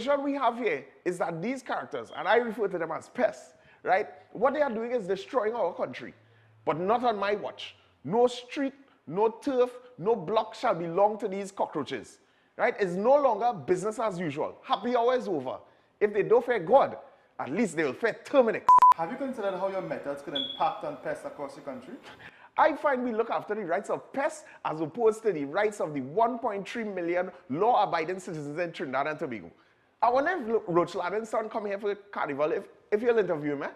situation we have here is that these characters, and I refer to them as pests, right? What they are doing is destroying our country, but not on my watch. No street, no turf, no block shall belong to these cockroaches, right? It's no longer business as usual. Happy hour is over. If they don't fear God, at least they will fear Terminix. Have you considered how your methods could impact on pests across the country? I find we look after the rights of pests as opposed to the rights of the 1.3 million law-abiding citizens in Trinidad and Tobago. I wonder if Roach Ladden's son come here for the carnival, if you'll interview him, eh?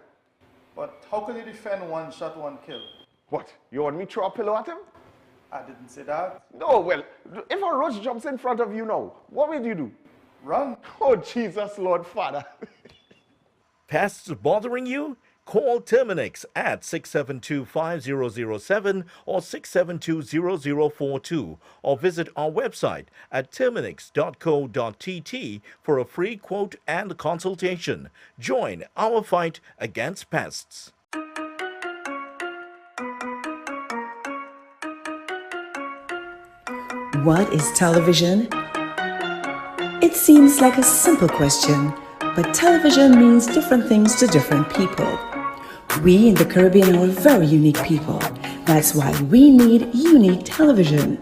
But how can you defend one shot, one kill? What, you want me to throw a pillow at him? I didn't say that. No, well, if a roach jumps in front of you now, what will you do? Run. Oh, Jesus, Lord Father. Pests bothering you? Call Terminix at 672-5007 or 672-0042 or visit our website at terminix.co.tt for a free quote and consultation. Join our fight against pests. What is television? It seems like a simple question, but television means different things to different people. We in the Caribbean are very unique people. That's why we need unique television.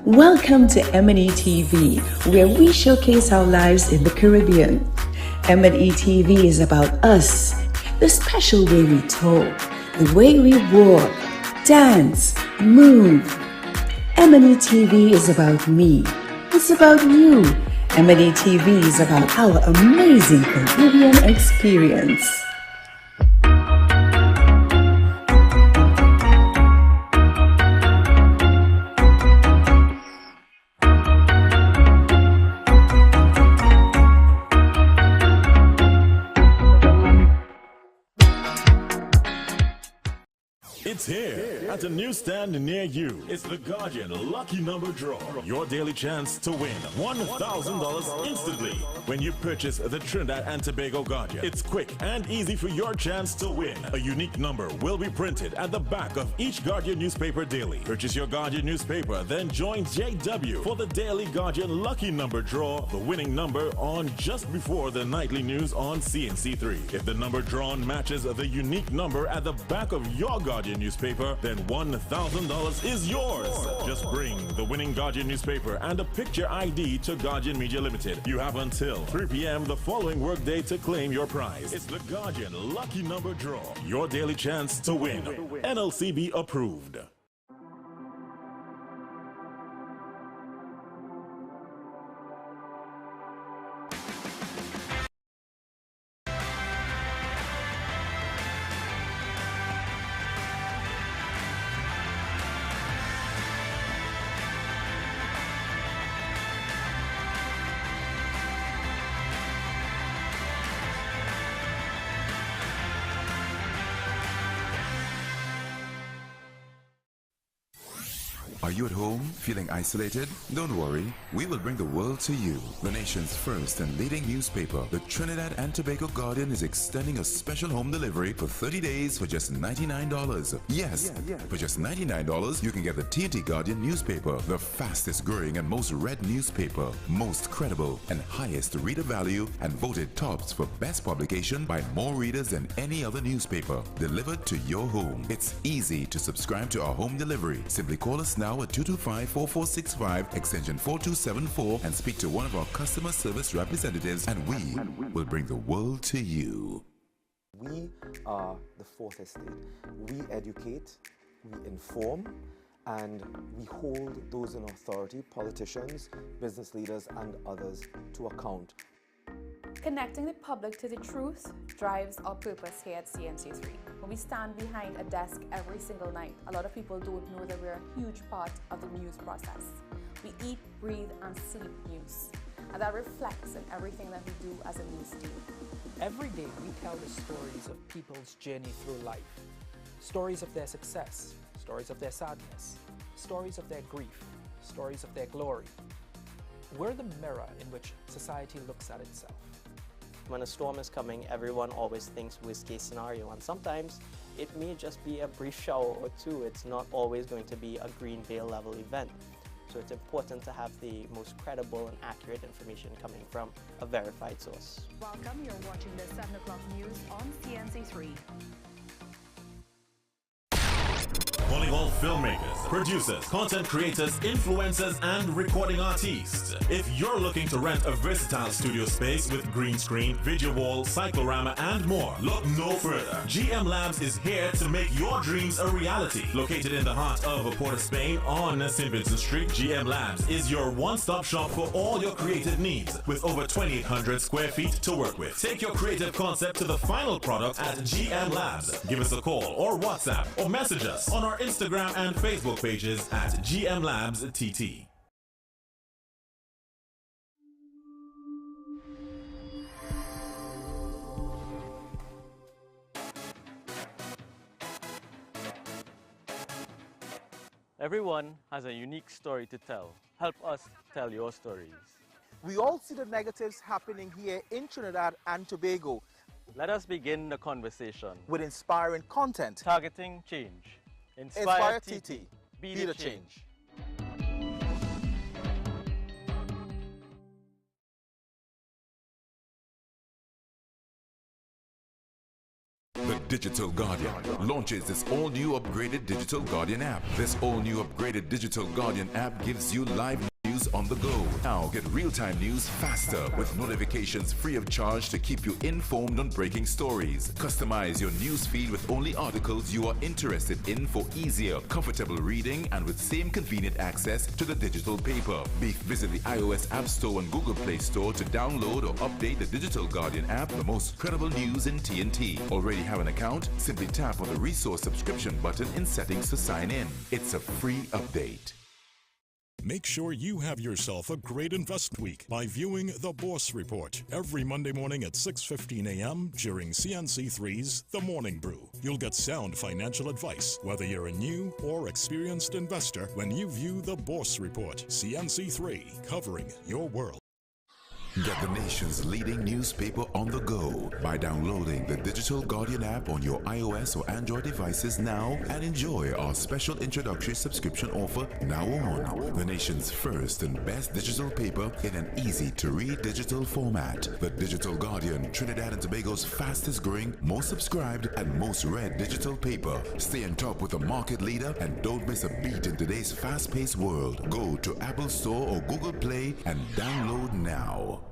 Welcome to M&E TV, where we showcase our lives in the Caribbean. M&E TV is about us, the special way we talk, the way we walk, dance, move. M&E TV is about me. It's about you. M&E TV is about our amazing Caribbean experience. It's here at a newsstand near you. It's the Guardian Lucky Number Draw. Your daily chance to win $1,000 instantly when you purchase the Trinidad and Tobago Guardian. It's quick and easy for your chance to win. A unique number will be printed at the back of each Guardian newspaper daily. Purchase your Guardian newspaper, then join JW for the daily Guardian Lucky Number Draw, the winning number on just before the nightly news on CNC3. If the number drawn matches the unique number at the back of your Guardian newspaper, then $1,000 is yours. Just bring the winning Guardian newspaper and a picture ID to Guardian Media Limited. You have until 3 p.m. the following workday to claim your prize. It's the Guardian Lucky Number Draw. Your daily chance to win. NLCB approved. Are you at home feeling isolated? Don't worry, we will bring the world to you. The nation's first and leading newspaper, the Trinidad and Tobago Guardian, is extending a special home delivery for 30 days for just $99. Yes, for just $99, you can get the TNT Guardian newspaper, the fastest growing and most read newspaper, most credible and highest reader value, and voted tops for best publication by more readers than any other newspaper, delivered to your home. It's easy to subscribe to our home delivery. Simply call us now at 225-4465 extension 4274 and speak to one of our customer service representatives, and we will bring the world to you. We are the fourth estate. We educate, we inform, and we hold those in authority, politicians, business leaders, and others, to account. Connecting the public to the truth drives our purpose here at CNC3. When we stand behind a desk every single night, a lot of people don't know that we're a huge part of the news process. We eat, breathe, and sleep news. And that reflects in everything that we do as a news team. Every day we tell the stories of people's journey through life. Stories of their success, stories of their sadness, stories of their grief, stories of their glory. We're the mirror in which society looks at itself. When a storm is coming, everyone always thinks worst case scenario, and sometimes it may just be a brief shower or two. It's not always going to be a green veil level event. So it's important to have the most credible and accurate information coming from a verified source. Welcome, you're watching the 7 o'clock news on CNC3. Calling all filmmakers, producers, content creators, influencers, and recording artists. If you're looking to rent a versatile studio space with green screen, video wall, cyclorama, and more, look no further. GM Labs is here to make your dreams a reality. Located in the heart of Port of Spain on St. Vincent Street, GM Labs is your one-stop shop for all your creative needs with over 2,800 square feet to work with. Take your creative concept to the final product at GM Labs. Give us a call or WhatsApp or message us on our Instagram and Facebook pages at GM Labs TT. Everyone has a unique story to tell. Help us tell your stories. We all see the negatives happening here in Trinidad and Tobago. Let us begin the conversation with inspiring content. Targeting change. Inspire TT. Be the change. The Digital Guardian launches this all-new upgraded Digital Guardian app. This all-new upgraded Digital Guardian app gives you live news on the go. Now get real-time news faster with notifications free of charge to keep you informed on breaking stories. Customize your news feed with only articles you are interested in for easier, comfortable reading and with same convenient access to the digital paper. Visit the iOS App Store and Google Play Store to download or update the Digital Guardian app, the most credible news in TNT. Already have an account? Simply tap on the resource subscription button in settings to sign in. It's a free update. Make sure you have yourself a great invest week by viewing The Boss Report every Monday morning at 6:15 a.m. during CNC3's The Morning Brew. You'll get sound financial advice, whether you're a new or experienced investor, when you view The Boss Report. CNC3, covering your world. Get the nation's leading newspaper on the go by downloading the Digital Guardian app on your iOS or Android devices now and enjoy our special introductory subscription offer now on. The nation's first and best digital paper in an easy-to-read digital format. The Digital Guardian, Trinidad and Tobago's fastest growing, most subscribed, and most read digital paper. Stay on top with the market leader and don't miss a beat in today's fast-paced world. Go to Apple Store or Google Play and download now.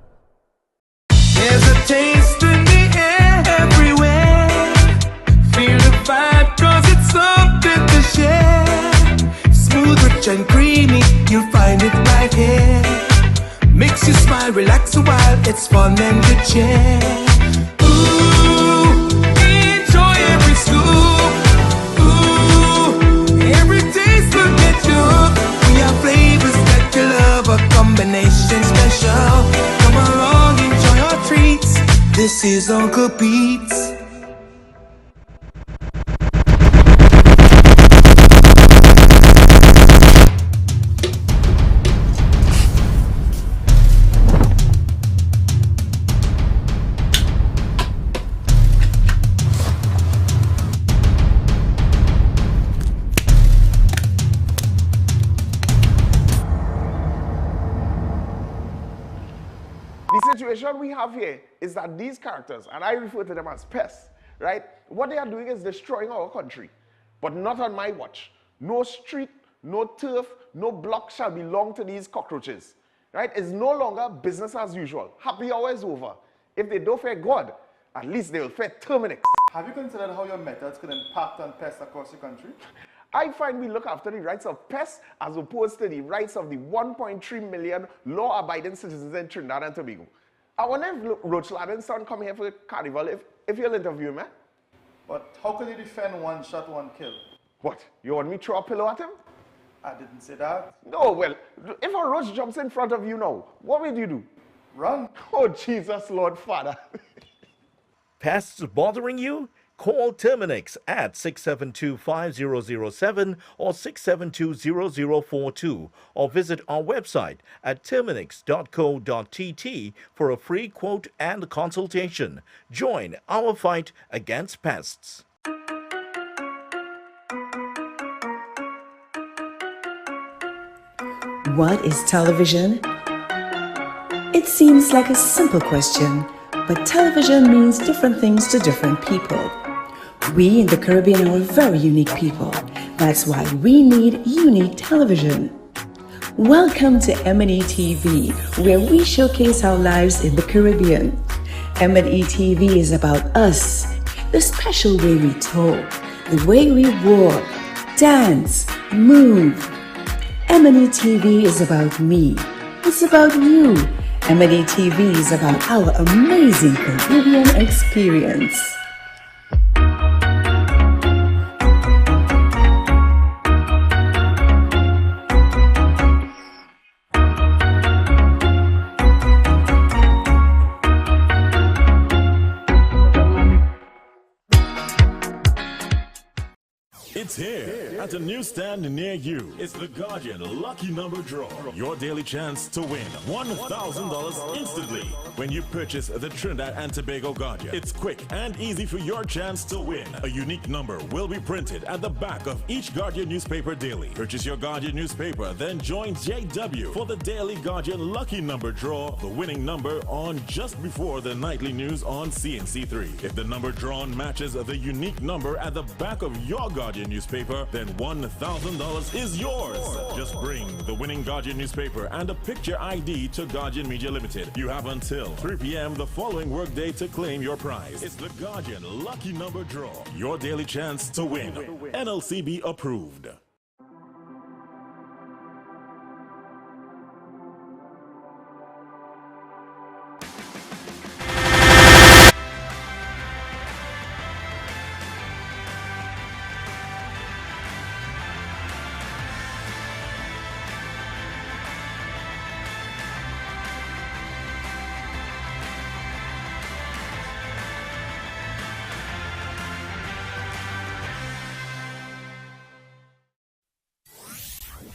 There's a taste in the air everywhere. Feel the vibe cause it's something to share. Smooth, rich and creamy, you'll find it right here. Makes you smile, relax a while, it's fun and good cheer. Ooh, enjoy every scoop. Ooh, every taste will get you. We have flavors that you love, a combination special. Come along, enjoy our treats. This is Uncle Pete's. The situation we have here is that these characters, and I refer to them as pests, right? What they are doing is destroying our country, but not on my watch. No street, no turf, no block shall belong to these cockroaches, right? It's no longer business as usual. Happy hour is over. If they don't fear God, at least they will fear Terminix. Have you considered how your methods could impact on pests across the country? I find we look after the rights of pests as opposed to the rights of the 1.3 million law-abiding citizens in Trinidad and Tobago. I wonder if Roach Ladden's son come here for the carnival, if you'll interview him, eh? But how can you defend one shot, one kill? What? You want me to throw a pillow at him? I didn't say that. No, well, if a roach jumps in front of you now, what will you do? Run. Oh, Jesus, Lord Father. Pests bothering you? Call Terminix at 672-5007 or 672-0042 or visit our website at terminix.co.tt for a free quote and consultation. Join our fight against pests. What is television? It seems like a simple question, but television means different things to different people. We in the Caribbean are very unique people. That's why we need unique television. Welcome to M&E TV, where we showcase our lives in the Caribbean. M&E TV is about us, the special way we talk, the way we walk, dance, move. M&E TV is about me. It's about you. M&E TV is about our amazing Caribbean experience. It's here at a newsstand near you. It's the Guardian Lucky Number Draw. Your daily chance to win $1,000 instantly when you purchase the Trinidad and Tobago Guardian. It's quick and easy for your chance to win. A unique number will be printed at the back of each Guardian newspaper daily. Purchase your Guardian newspaper, then join JW for the daily Guardian Lucky Number Draw, the winning number on just before the nightly news on CNC3. If the number drawn matches the unique number at the back of your Guardian newspaper, then $1,000 is yours. Just bring the winning Guardian newspaper and a picture ID to Guardian Media Limited. You have until 3 p.m. the following workday to claim your prize. It's the Guardian Lucky Number Draw. Your daily chance to win. NLCB approved.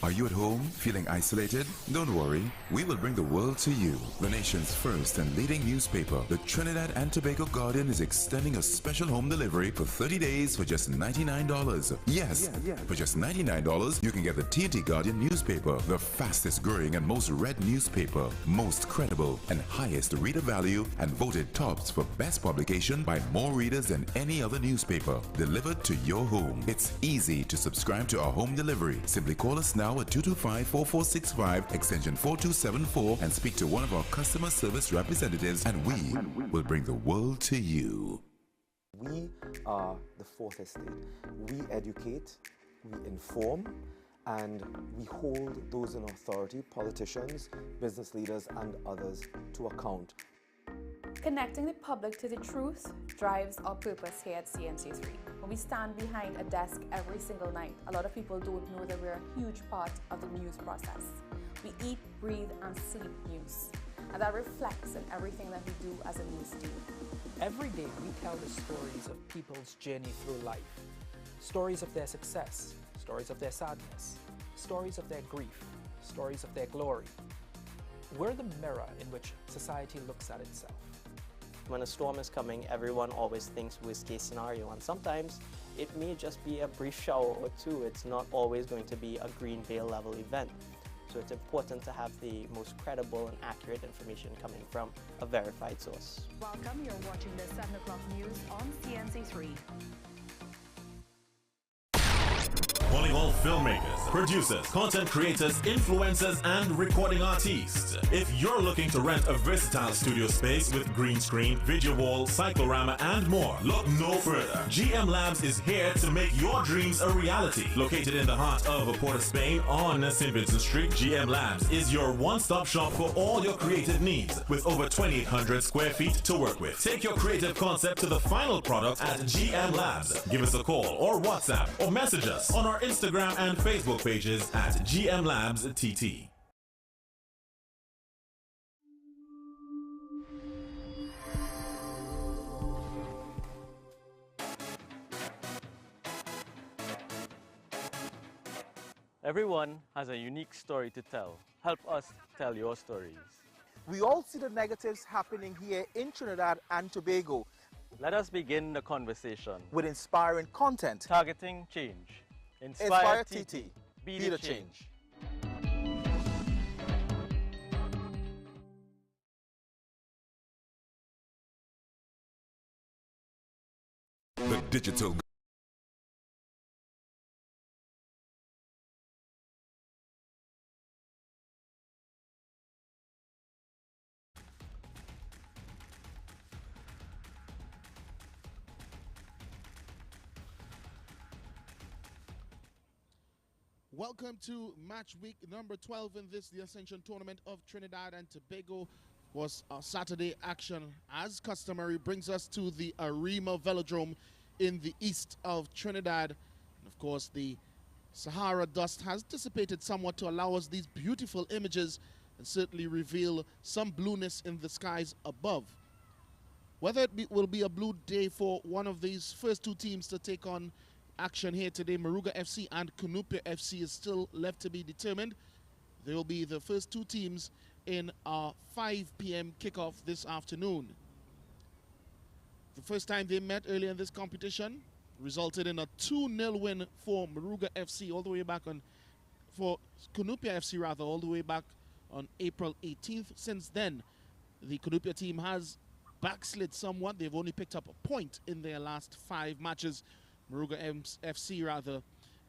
Are you at home feeling isolated? Don't worry, we will bring the world to you. The nation's first and leading newspaper, the Trinidad and Tobago Guardian, is extending a special home delivery for 30 days for just $99. Yes, for just $99, you can get the TNT Guardian newspaper, the fastest growing and most read newspaper, most credible and highest reader value, and voted tops for best publication by more readers than any other newspaper, delivered to your home. It's easy to subscribe to our home delivery. Simply call us now at 225-4465, extension 4274, and speak to one of our customer service representatives, and we will bring the world to you. We are the fourth estate. We educate, we inform, and we hold those in authority, politicians, business leaders, and others, to account. Connecting the public to the truth drives our purpose here at CNC3. When we stand behind a desk every single night, a lot of people don't know that we're a huge part of the news process. We eat, breathe, and sleep news. And that reflects in everything that we do as a news team. Every day we tell the stories of people's journey through life. Stories of their success, stories of their sadness, stories of their grief, stories of their glory. We're the mirror in which society looks at itself. When a storm is coming, everyone always thinks worst case scenario, and sometimes it may just be a brief shower or two. It's not always going to be a green veil level event. So it's important to have the most credible and accurate information coming from a verified source. Welcome, you're watching the 7 o'clock news on CNC3. Calling all filmmakers, producers, content creators, influencers, and recording artists. If you're looking to rent a versatile studio space with green screen, video wall, cyclorama, and more, look no further. GM Labs is here to make your dreams a reality. Located in the heart of Port of Spain on St. Vincent Street, GM Labs is your one-stop shop for all your creative needs, with over 2,800 square feet to work with. Take your creative concept to the final product at GM Labs. Give us a call or WhatsApp or message us on our Instagram and Facebook pages at GM Labs TT. Everyone has a unique story to tell. Help us tell your stories. We all see the negatives happening here in Trinidad and Tobago. Let us begin the conversation with inspiring content. Targeting change. Inspire TT. Be the change. Digital. Welcome to match week number 12 in this, the Ascension tournament of Trinidad and Tobago. Was Saturday action, as customary, brings us to the Arima Velodrome in the east of Trinidad. And of course, the Sahara dust has dissipated somewhat to allow us these beautiful images and certainly reveal some blueness in the skies above. Whether will be a blue day for one of these first two teams to take on action here today, Moruga FC and Cunupia FC, is still left to be determined. They will be the first two teams in our 5 p.m. kickoff this afternoon. The first time they met earlier in this competition resulted in a 2-0 win for Moruga FC all the way back on, for Cunupia FC rather, all the way back on April 18th. Since then, the Cunupia team has backslid somewhat. They've only picked up a point in their last 5 matches. Moruga FC rather,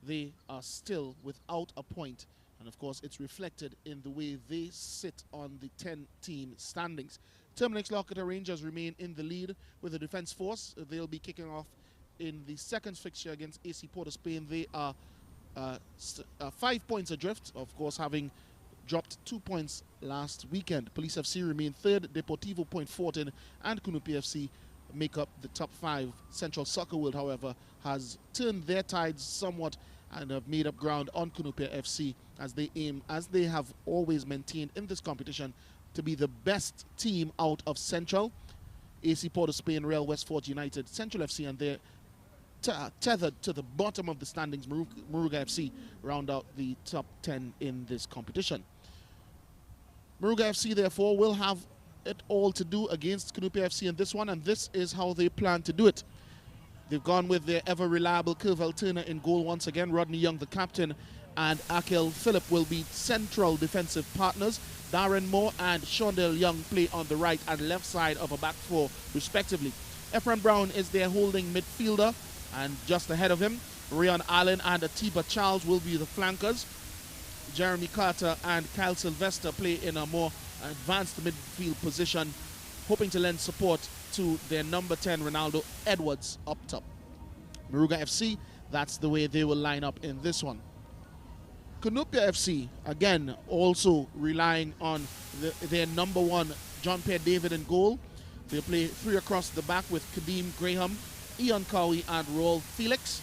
they are still without a point. And of course, it's reflected in the way they sit on the 10-team standings. Terminix Locator Rangers remain in the lead with the Defense Force. They'll be kicking off in the second fixture against AC Port of Spain. They are 5 points adrift, of course, having dropped 2 points last weekend. Police FC remain third, Deportivo point 14, and Cunupia FC make up the top 5. Central Soccer World, however, has turned their tides somewhat and have made up ground on Cunupia FC as they aim, as they have always maintained in this competition, to be the best team out of Central. AC Port of Spain, Real West Fort United, Central FC, and they're tethered to the bottom of the standings. Moruga FC round out the top 10 in this competition. Moruga FC, therefore, will have it all to do against Cunupia FC in this one, and this is how they plan to do it. They've gone with their ever-reliable Curvel Turner in goal once again. Rodney Young, the captain, and Akel Phillip will be central defensive partners. Darren Moore and Shondell Young play on the right and left side of a back four, respectively. Ephraim Brown is their holding midfielder, and just ahead of him, Rayon Allen and Atiba Charles will be the flankers. Jeremy Carter and Kyle Sylvester play in a more advanced midfield position, hoping to lend support to their number 10, Ronaldo Edwards, up top. Moruga FC, that's the way they will line up in this one. Cunupia FC, again, also relying on their number 1, John Pierre David, in goal. They play 3 across the back with Kadeem Graham, Ian Cowie, and Raul Felix.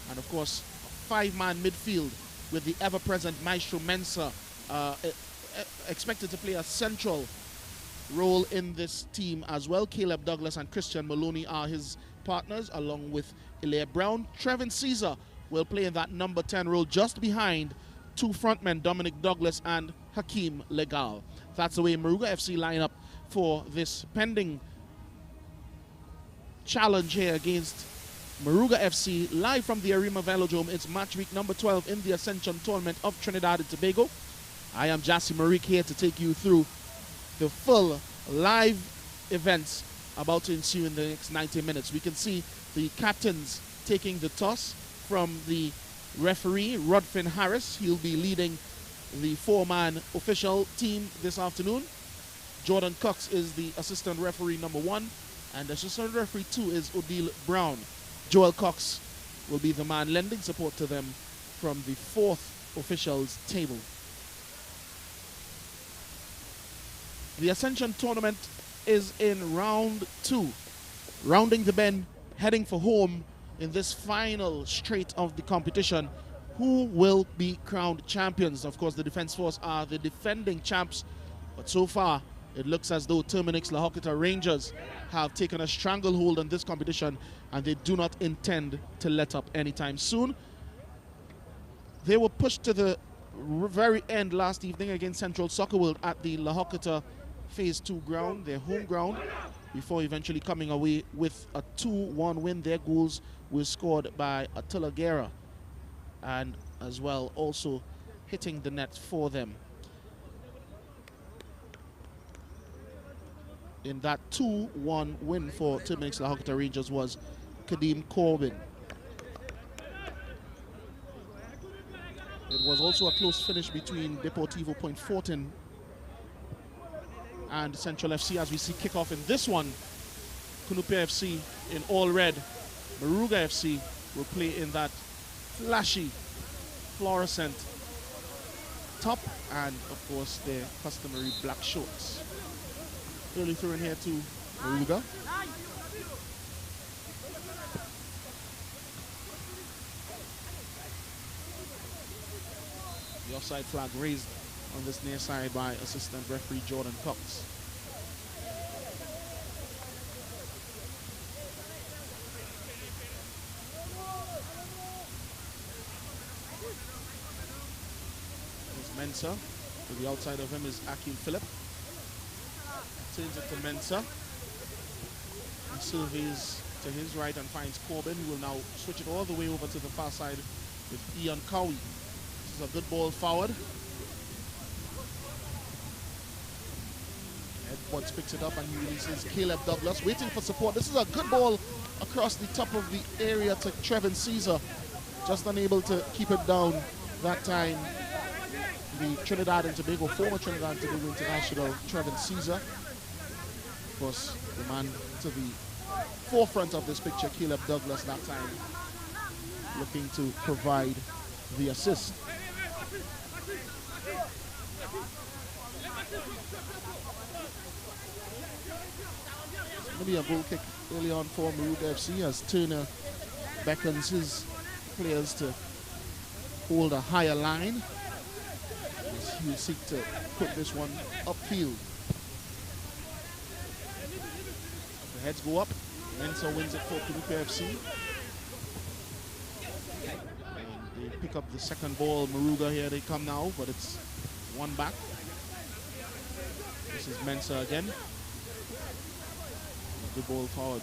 And of course, a 5-man midfield with the ever-present Maestro Mensah expected to play a central role in this team as well. Caleb Douglas and Christian Maloney are his partners, along with Hilaire Brown. Trevin Caesar will play in that number 10 role just behind 2 frontmen, Dominic Douglas and Hakeem Legal. That's the way Moruga FC line up for this pending challenge here against Moruga FC, live from the Arima Velodrome. It's match week number 12 in the Ascension tournament of Trinidad and Tobago. I am Jassy Marik here to take you through the full live events about to ensue in the next 90 minutes. We can see the captains taking the toss from the referee, Rodfin Harris. He'll be leading the 4-man official team this afternoon. Jordan Cox is the assistant referee number 1, and assistant referee 2 is Odile Brown. Joel Cox will be the man lending support to them from the 4th officials table. The Ascension tournament is in round 2, rounding the bend, heading for home in this final straight of the competition. Who will be crowned champions? Of course, the Defense Force are the defending champs, but so far it looks as though Terminix Lahokita Rangers have taken a stranglehold on this competition, and they do not intend to let up anytime soon. They were pushed to the very end last evening against Central Soccer World at the Lahokita Phase 2 ground, their home ground, before eventually coming away with a 2-1 win. Their goals were scored by Attila Guerra, and as well also hitting the net for them. In that 2-1 win for Terminix Lahokita Rangers was Kadeem Corbin. It was also a close finish between Deportivo Point Fortin and Central FC as we see kickoff in this one. Cunupia FC in all red. Moruga FC will play in that flashy, fluorescent top and, of course, their customary black shorts. Early throw in here to Moruga. The offside flag raised on this near side by assistant referee Jordan Cox. Mensah. To the outside of him is Akeem Phillip. Turns it to Mensah. He surveys to his right and finds Corbin, who will now switch it all the way over to the far side with Ian Cowie. This is a good ball forward. Edwards picks it up and he releases Caleb Douglas, waiting for support. This is a good ball across the top of the area to Trevin Caesar. Just unable to keep it down that time. The Trinidad and Tobago, former Trinidad and Tobago international, Trevin Caesar. Of course, the man to the forefront of this picture, Caleb Douglas, that time, looking to provide the assist. Maybe a goal kick early on for Moruga FC as Turner beckons his players to hold a higher line. He'll seek to put this one upfield. The heads go up. Mensah wins it for Cunupia FC. And they pick up the second ball. Moruga, here they come now, but it's one back. This is Mensah again. Good ball forward.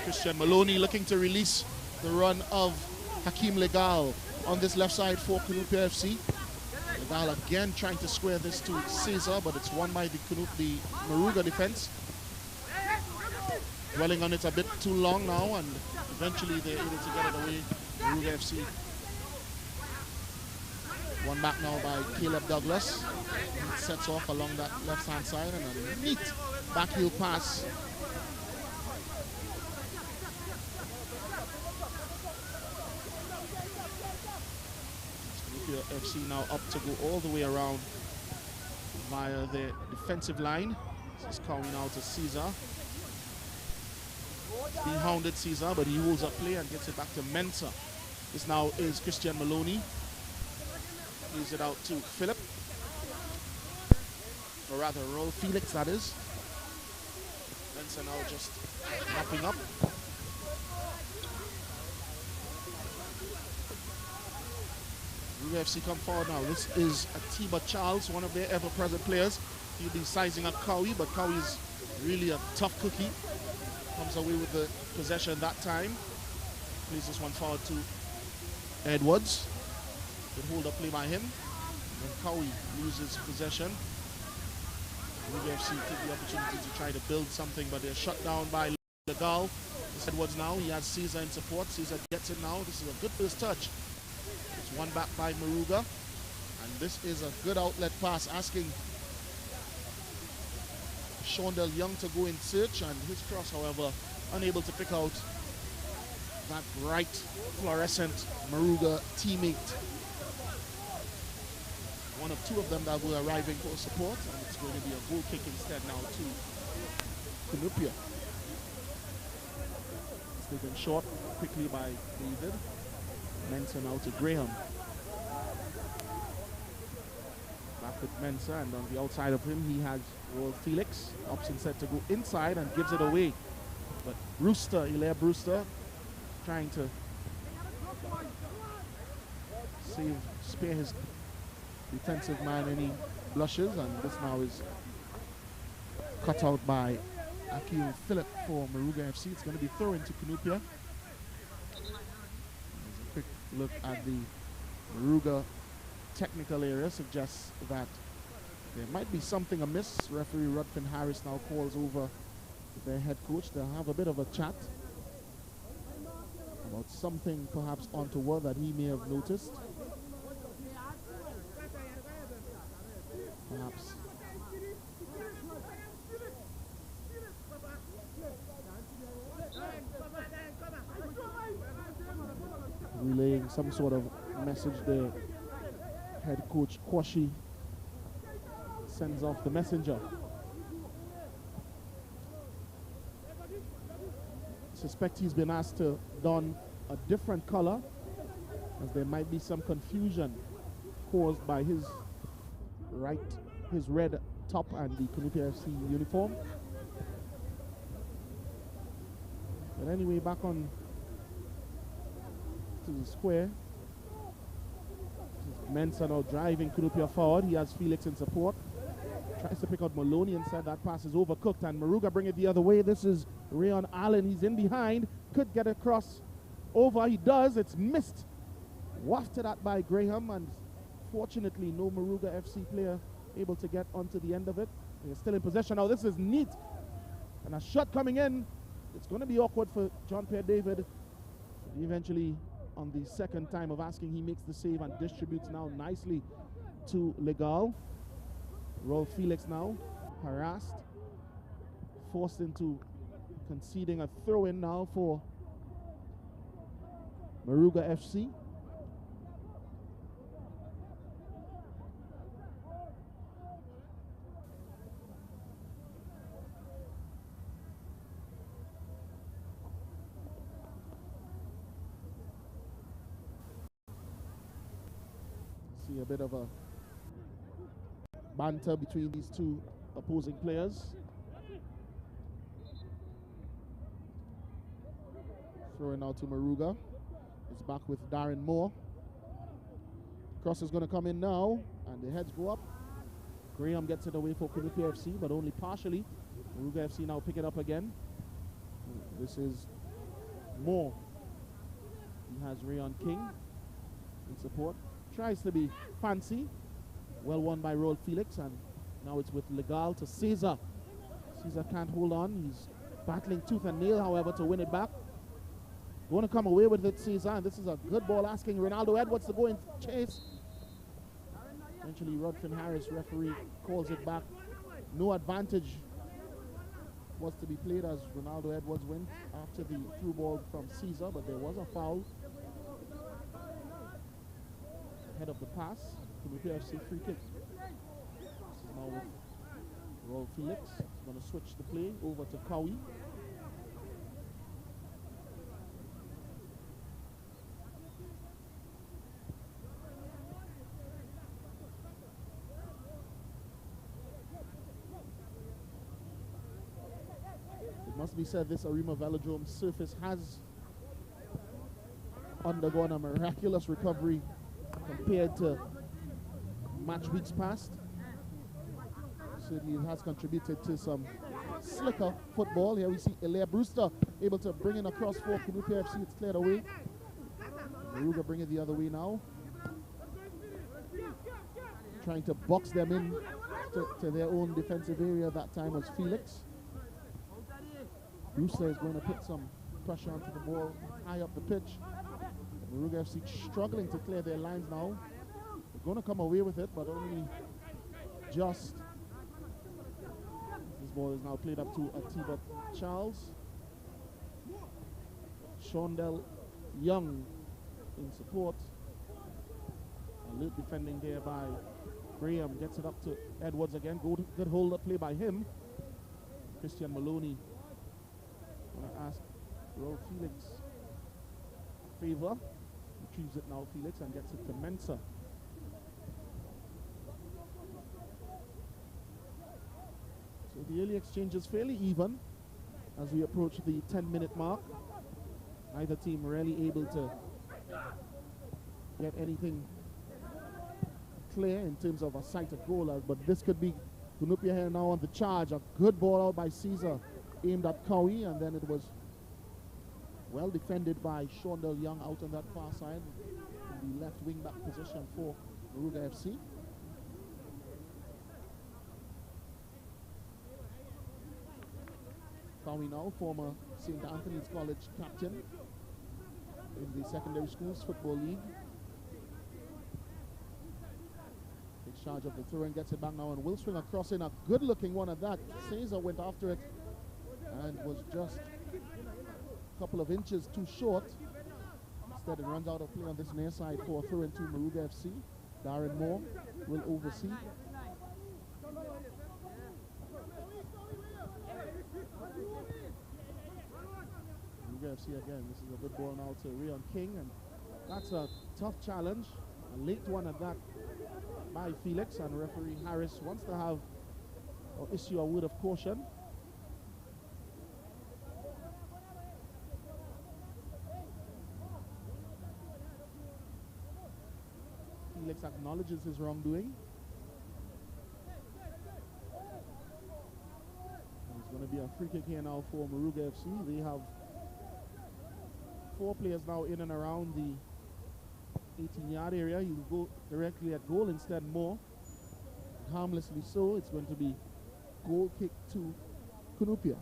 Christian Maloney looking to release the run of Hakeem Legal on this left side for Cunupia FC. Legal again trying to square this to Caesar, but it's won by the Moruga defense. Dwelling on it a bit too long now, and eventually they're able to get it away. Moruga FC. One back now by Caleb Douglas. He sets off along that left-hand side and a neat backheel pass. FC now up to go all the way around via the defensive line. This is Cowie now to Caesar. Being hounded Caesar, but he holds up play and gets it back to Mensah. This now is Christian Maloney. Leaves it out to Phillip. Or rather, Roll Felix, that is. Mensah now just mopping up. UFC come forward now. This is Atiba Charles, one of their ever-present players. He'll be sizing up Cowie, but Cowie is really a tough cookie. Comes away with the possession that time. Plays this one forward to Edwards. Good hold-up play by him. When Cowie loses possession, UFC take the opportunity to try to build something, but they're shut down by Legal. This Edwards now. He has Caesar in support. Caesar gets it now. This is a good first touch. It's one back by Moruga, and this is a good outlet pass, asking Shondell Young to go in search, and his cross, however, unable to pick out that bright fluorescent Moruga teammate. One of two of them that were arriving for support, and it's going to be a goal kick instead now to Cunupia. It's taken short quickly by David. Mensah now to Graham. Back with Mensah, and on the outside of him he has Roll Felix. Option set to go inside and gives it away. But Brewster, Hilaire Brewster, trying to spare his defensive man any blushes, and this now is cut out by Akil Phillip for Moruga FC. It's going to be thrown to Cunupia. There's a quick look at the Moruga technical area, suggests that there might be something amiss. Referee Rudfin Harris now calls over their head coach. They'll have a bit of a chat about something perhaps untoward that he may have noticed. Perhaps relaying some sort of message there. Head coach Kwashi sends off the messenger. Suspect he's been asked to don a different color, as there might be some confusion caused by his red top and the Cunupia FC uniform. But anyway, back on to the square. Mensah now driving Cunupia forward. He has Felix in support. Tries to pick out Maloney inside. That pass is overcooked, and Moruga bring it the other way. This is Rayon Allen. He's in behind. Could get across over. He does. It's missed. Wafted at by Graham, and fortunately no Moruga FC player able to get onto the end of it. They're still in possession now. This is neat. And a shot coming in. It's going to be awkward for John Pierre David. Eventually, on the second time of asking, he makes the save and distributes now nicely to Legal. Rolf Felix now harassed, forced into conceding a throw-in now for Moruga FC. See a bit of a banter between these two opposing players. Throwing out to Moruga. It's back with Darren Moore. Cross is going to come in now, and the heads go up. Graham gets it away for Cunupia FC, but only partially. Moruga FC now pick it up again. This is Moore. He has Rayon King in support. Tries to be fancy. Well won by Rolf Felix, and now it's with Legal to Caesar. Caesar can't hold on. He's battling tooth and nail, however, to win it back. Going to come away with it, Caesar, and this is a good ball asking Ronaldo Edwards to go and chase. Eventually, Rudfin Harris, referee, calls it back. No advantage was to be played as Ronaldo Edwards went after the through ball from Caesar, but there was a foul. Head of the pass. Cunupia FC free kick. Now with Rolf Felix. He's going to switch the play over to Cowie. It must be said this Arima Velodrome surface has undergone a miraculous recovery compared to match weeks past. Certainly it has contributed to some slicker football. Here we see Elia Brewster able to bring in a cross for Cunupia FC. It's cleared away. Moruga bring it the other way now. Trying to box them in to their own defensive area. That time was Felix. Brewster is going to put some pressure onto the ball high up the pitch. Moruga FC struggling to clear their lines now. They're going to come away with it, but only just. This ball is now played up to Atiba Charles. Shondell Young in support. Alert defending there by Graham. Gets it up to Edwards again. Good hold up play by him. Christian Maloney. Going to ask Rolf Felix favor. Retrieves it now, Felix, and gets it to Mensah. So the early exchange is fairly even as we approach the 10-minute mark. Neither team really able to get anything clear in terms of a sighted goal, but this could be Cunupia here now on the charge. A good ball out by Caesar. aimed at Cowie, and then it was well defended by Shondell Young out on that far side in the left wing back position for Moruga FC. Cowie now, former St. Anthony's College captain in the Secondary Schools Football League. Takes charge of the throw and gets it back now, and will swing across in a good looking one at that. Caesar went after it and was just a couple of inches too short. Instead it runs out of play on this near side for a throw into Moruga FC. Darren Moore will oversee. Moruga FC again, this is a good ball now to Rion King, and that's a tough challenge, a late one at that by Felix, and referee Harris wants to have or issue a word of caution. Felix acknowledges his wrongdoing. And it's going to be a free kick here now for Moruga FC. They have 4 players now in and around the 18-yard area. He'll go directly at goal instead. More harmlessly so. It's going to be goal kick to Cunupia.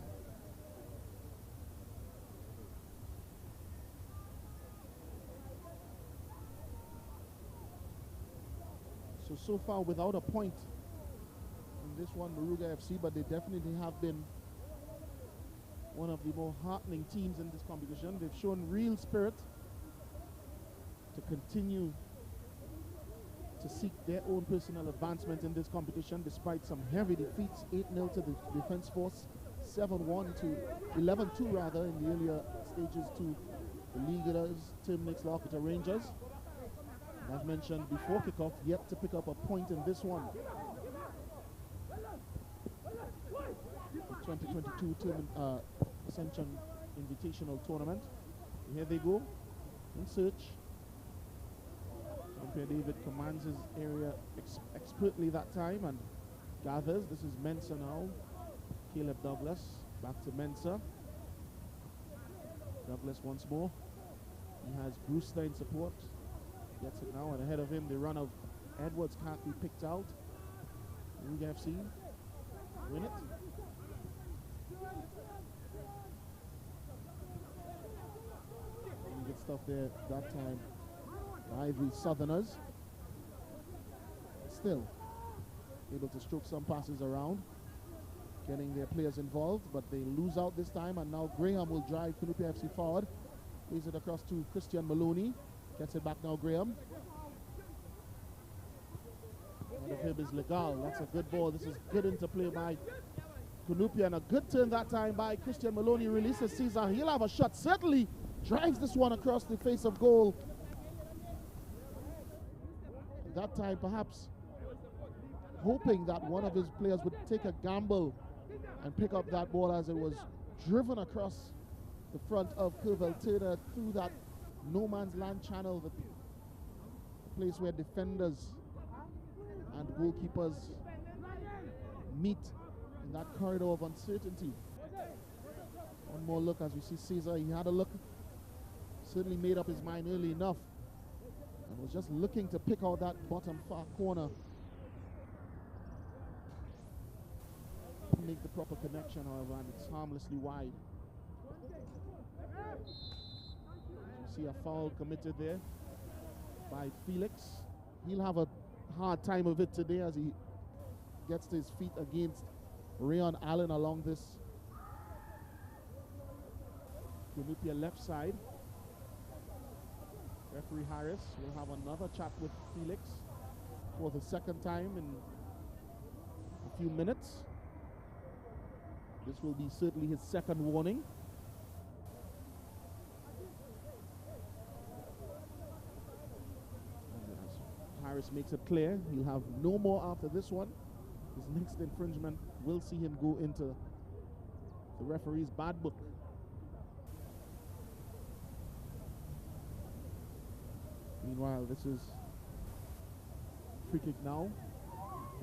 So far without a point in this one, Moruga FC, but they definitely have been one of the more heartening teams in this competition. They've shown real spirit to continue to seek their own personal advancement in this competition despite some heavy defeats. 8-0 to the Defence Force, 7-1 to 11-2 rather in the earlier stages to the league leaders, Terminix Lockiter Rangers. As mentioned before kickoff, yet to pick up a point in this one. The 2022 Ascension Invitational Tournament. Here they go, in search. Cunupia David commands his area expertly that time and gathers. This is Mensah now. Caleb Douglas, back to Mensah. Douglas once more. He has Brewster in support. Gets it now, and ahead of him the run of Edwards can't be picked out. Moruga FC win it. Good stuff there that time by the Southerners. Still able to stroke some passes around, getting their players involved, but they lose out this time, and now Graham will drive Cunupia FC forward. Plays it across to Christian Maloney. Gets it back now, Graham. Out of him is Legal. That's a good ball. This is good interplay by Cunupia, and a good turn that time by Christian Maloney. Releases Caesar. He'll have a shot. Certainly drives this one across the face of goal. That time, perhaps hoping that one of his players would take a gamble and pick up that ball as it was driven across the front of Curvel Turner through that no man's land channel, the place where defenders and goalkeepers meet in that corridor of uncertainty. One more look as we see Caesar. He had a look, certainly made up his mind early enough, and was just looking to pick out that bottom far corner. Didn't make the proper connection, however, and it's harmlessly wide. See a foul committed there by Felix. He'll have a hard time of it today as he gets to his feet against Rayon Allen along this Cunupia left side. Referee Harris will have another chat with Felix for the second time in a few minutes. This will be certainly his second warning. Harris makes it clear he'll have no more after this one. His next infringement will see him go into the referee's bad book. Meanwhile, this is free kick now.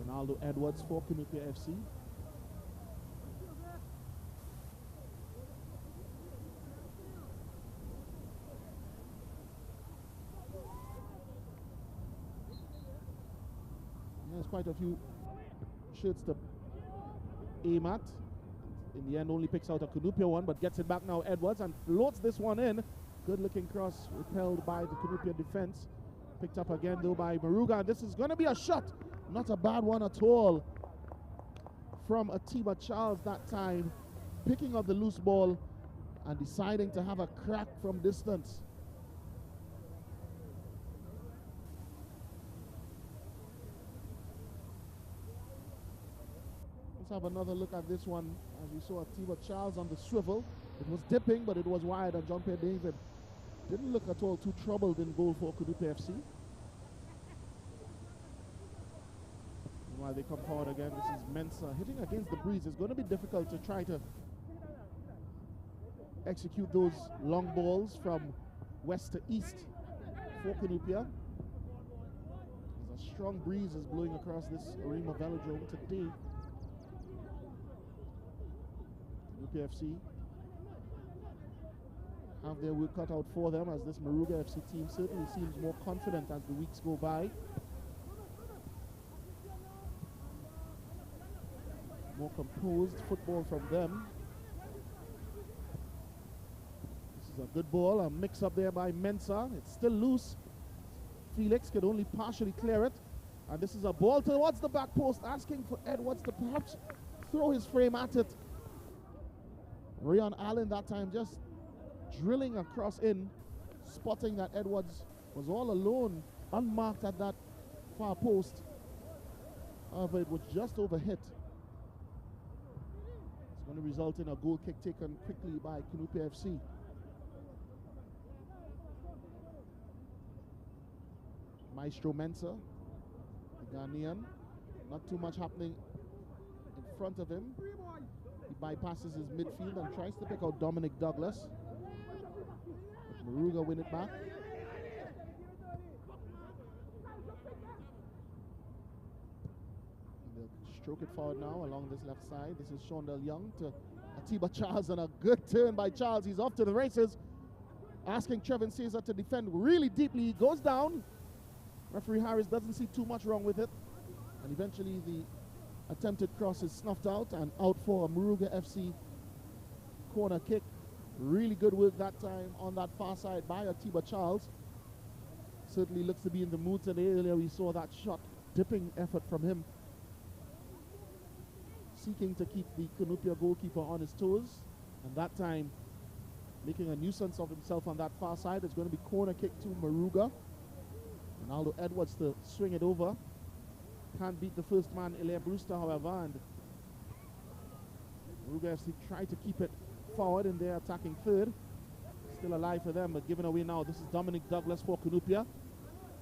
Ronaldo Edwards for Cunupia FC. There's quite a few shirts to aim at. In the end, only picks out a Cunupia one, but gets it back now, Edwards, and floats this one in. Good looking cross, repelled by the Cunupia defense. Picked up again though by Moruga, and this is going to be a shot. Not a bad one at all from Atiba Charles that time, picking up the loose ball and deciding to have a crack from distance. Let's have another look at this one as we saw Atiba Charles on the swivel. It was dipping, but it was wide, and John-Pierre David didn't look at all too troubled in goal for Cunupia FC. While they come forward again, this is Mensa hitting against the breeze. It's going to be difficult to try to execute those long balls from west to east for Cunupia. There's a strong breeze is blowing across this Arima Velodrome today. Cunupia FC have their work cut out for them, as this Moruga FC team certainly seems more confident as the weeks go by. More composed football from them. This is a good ball, a mix up there by Mensa. It's still loose. Felix could only partially clear it. And this is a ball towards the back post, asking for Edwards to perhaps throw his frame at it. Rayon Allen that time just drilling across in, spotting that Edwards was all alone, unmarked at that far post. However, it was just overhit. It's going to result in a goal kick taken quickly by Cunupia FC. Maestro Mensa, the Ghanaian, not too much happening in front of him. He bypasses his midfield and tries to pick out Dominic Douglas. Moruga win it back. They'll stroke it forward now along this left side. This is Shondell Young to Atiba Charles, and a good turn by Charles. He's off to the races, asking Trevin Caesar to defend really deeply. He goes down. Referee Harris doesn't see too much wrong with it, and eventually the attempted cross is snuffed out and out for a Moruga FC corner kick. Really good work that time on that far side by Atiba Charles. Certainly looks to be in the mood today. Earlier we saw that shot, dipping effort from him, seeking to keep the Cunupia goalkeeper on his toes, and that time making a nuisance of himself on that far side. It's going to be corner kick to Moruga. Ronaldo Edwards to swing it over. Can't beat the first man, Hilaire Brewster, however, and Moruga FC tried to keep it forward in their attacking third. Still alive for them, but given away now. This is Dominic Douglas for Cunupia.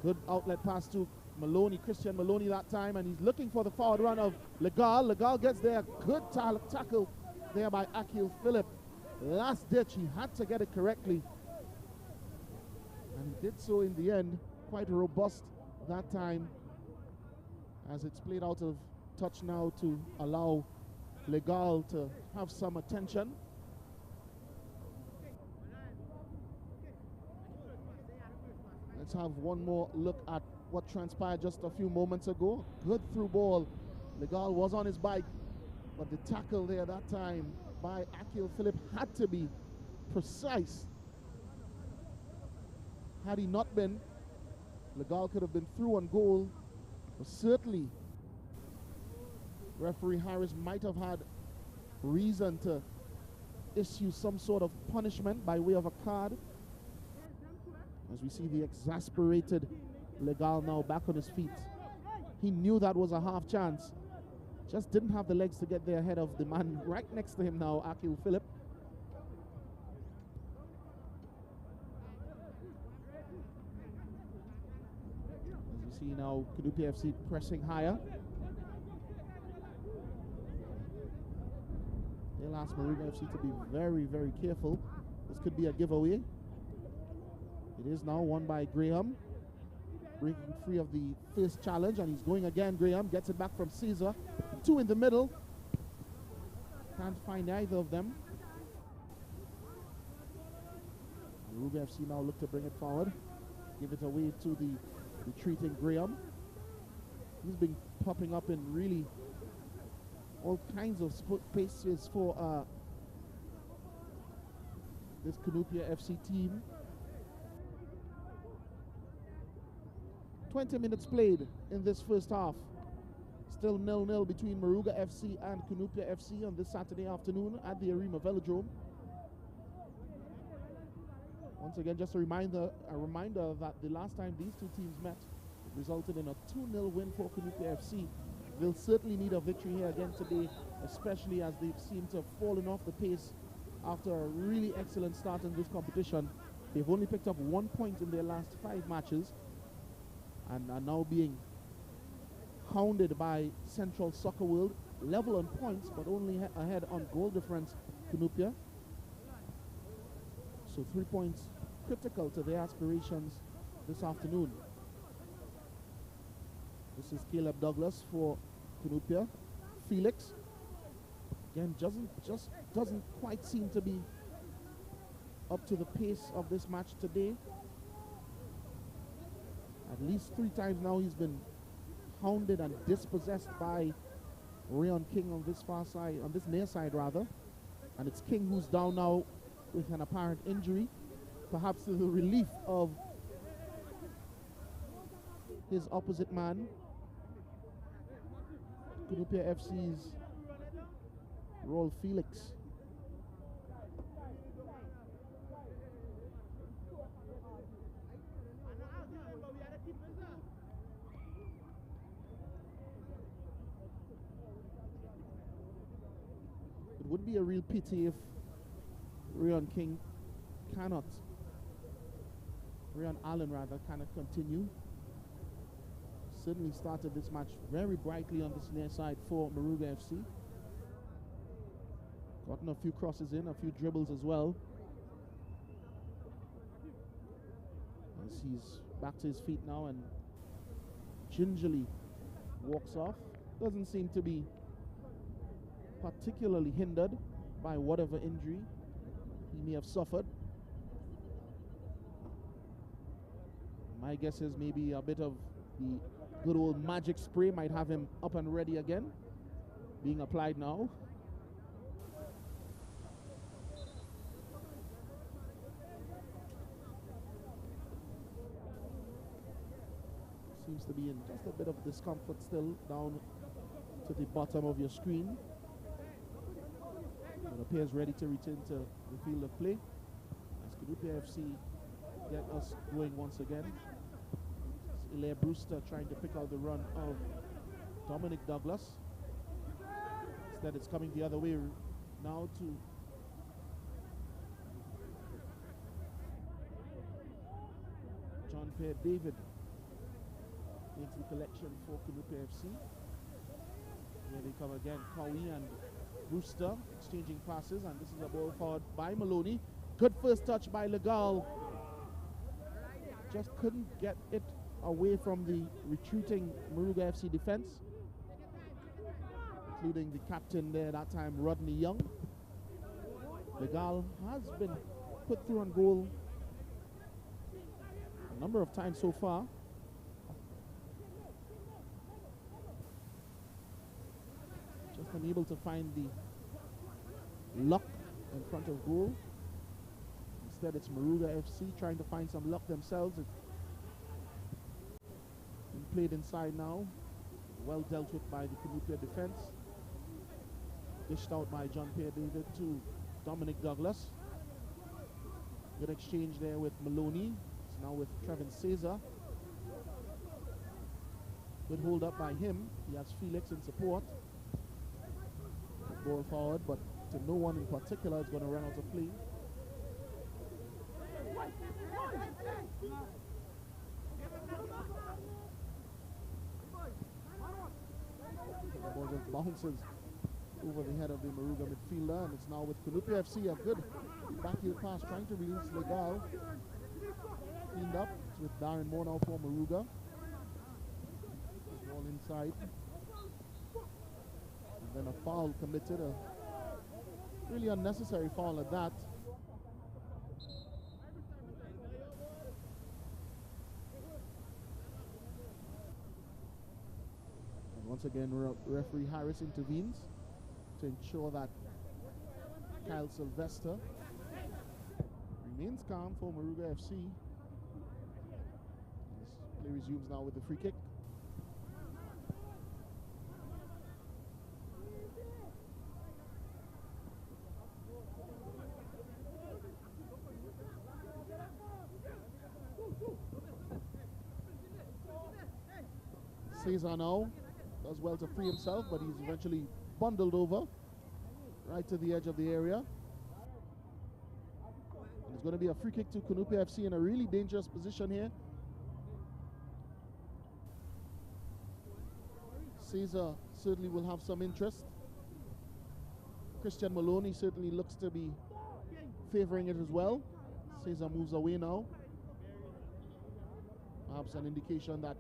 Good outlet pass to Maloney, Christian Maloney that time, and he's looking for the forward run of Legal. Legal gets there. Good tackle there by Akil Philip. Last ditch, he had to get it correctly, and he did so in the end. Quite robust that time, as it's played out of touch now to allow Legal to have some attention. Let's have one more look at what transpired just a few moments ago. Good through ball. Legal was on his bike, but the tackle there that time by Akil Philip had to be precise. Had he not been, Legal could have been through on goal, but certainly referee Harris might have had reason to issue some sort of punishment by way of a card, as we see the exasperated Legal now back on his feet. He knew that was a half chance, just didn't have the legs to get there ahead of the man right next to him now, Akil Philip. As you see now, Cunupia FC pressing higher. They'll ask Moruga FC to be very, very careful. This could be a giveaway. It is now won by Graham, breaking free of the first challenge, and he's going again. Graham gets it back from Caesar. Two in the middle. Can't find either of them. Moruga FC now look to bring it forward. Give it away to the retreating Graham. He's been popping up in really all kinds of spaces for this Cunupia FC team. 20 minutes played in this first half. Still 0-0 between Moruga FC and Cunupia FC on this Saturday afternoon at the Arima Velodrome. Once again, just a reminder that the last time these two teams met, it resulted in a 2-0 win for Cunupia FC. They'll certainly need a victory here again today, especially as they've seemed to have fallen off the pace after a really excellent start in this competition. They've only picked up 1 point in their last 5 matches and are now being hounded by Central Soccer World, level on points but only ahead on goal difference Cunupia. So 3 points critical to their aspirations this afternoon. This is Caleb Douglas for Cunupia. Felix again doesn't quite seem to be up to the pace of this match today. At least 3 times now he's been hounded and dispossessed by Rayon King on this far side, on this near side rather. And it's King who's down now with an apparent injury, perhaps to the relief of his opposite man. Cunupia FC's Roll Felix. It would be a real pity if Rayon Allen cannot continue. Certainly started this match very brightly on this near side for Moruga FC. Gotten a few crosses in, a few dribbles as well. As he's back to his feet now and gingerly walks off. Doesn't seem to be particularly hindered by whatever injury he may have suffered. My guess is maybe a bit of the good old magic spray might have him up and ready again, being applied now. Seems to be in just a bit of discomfort still down to the bottom of your screen. But appears ready to return to the field of play as Cunupia FC get us going once again. Hilaire Brewster trying to pick out the run of Dominic Douglas. Instead it's coming the other way now to John Pierre David. Makes the collection for Cunupia FC. Here they come again, Cowie and Brewster exchanging passes, and this is a ball forward by Maloney. Good first touch by Legal. Just couldn't get it away from the retreating Moruga FC defense, including the captain there that time, Rodney Young. Legal has been put through on goal a number of times so far. Just unable to find the luck in front of goal. Instead it's Moruga FC trying to find some luck themselves. Played inside now, well dealt with by the Cunupia defense. Dished out by John Pierre David to Dominic Douglas. Good exchange there with Maloney. It's now with Trevin Caesar. Good hold up by him. He has Felix in support. Ball forward, but to no one in particular is going to run out of play. The ball just bounces over the head of the Moruga midfielder, and it's now with Cunupia FC. A good backheel pass trying to release Legal. Cleaned up. It's with Darren Moore now for Moruga. Ball inside. And then a foul committed. A really unnecessary foul at that. Once again, referee Harris intervenes to ensure that Kyle Sylvester remains calm for Moruga FC. This play resumes now with the free kick. Cesar now does well to free himself, but he's eventually bundled over right to the edge of the area. And it's going to be a free kick to Cunupia FC in a really dangerous position here. Cesar certainly will have some interest. Christian Maloney certainly looks to be favoring it as well. Cesar moves away now. Perhaps an indication that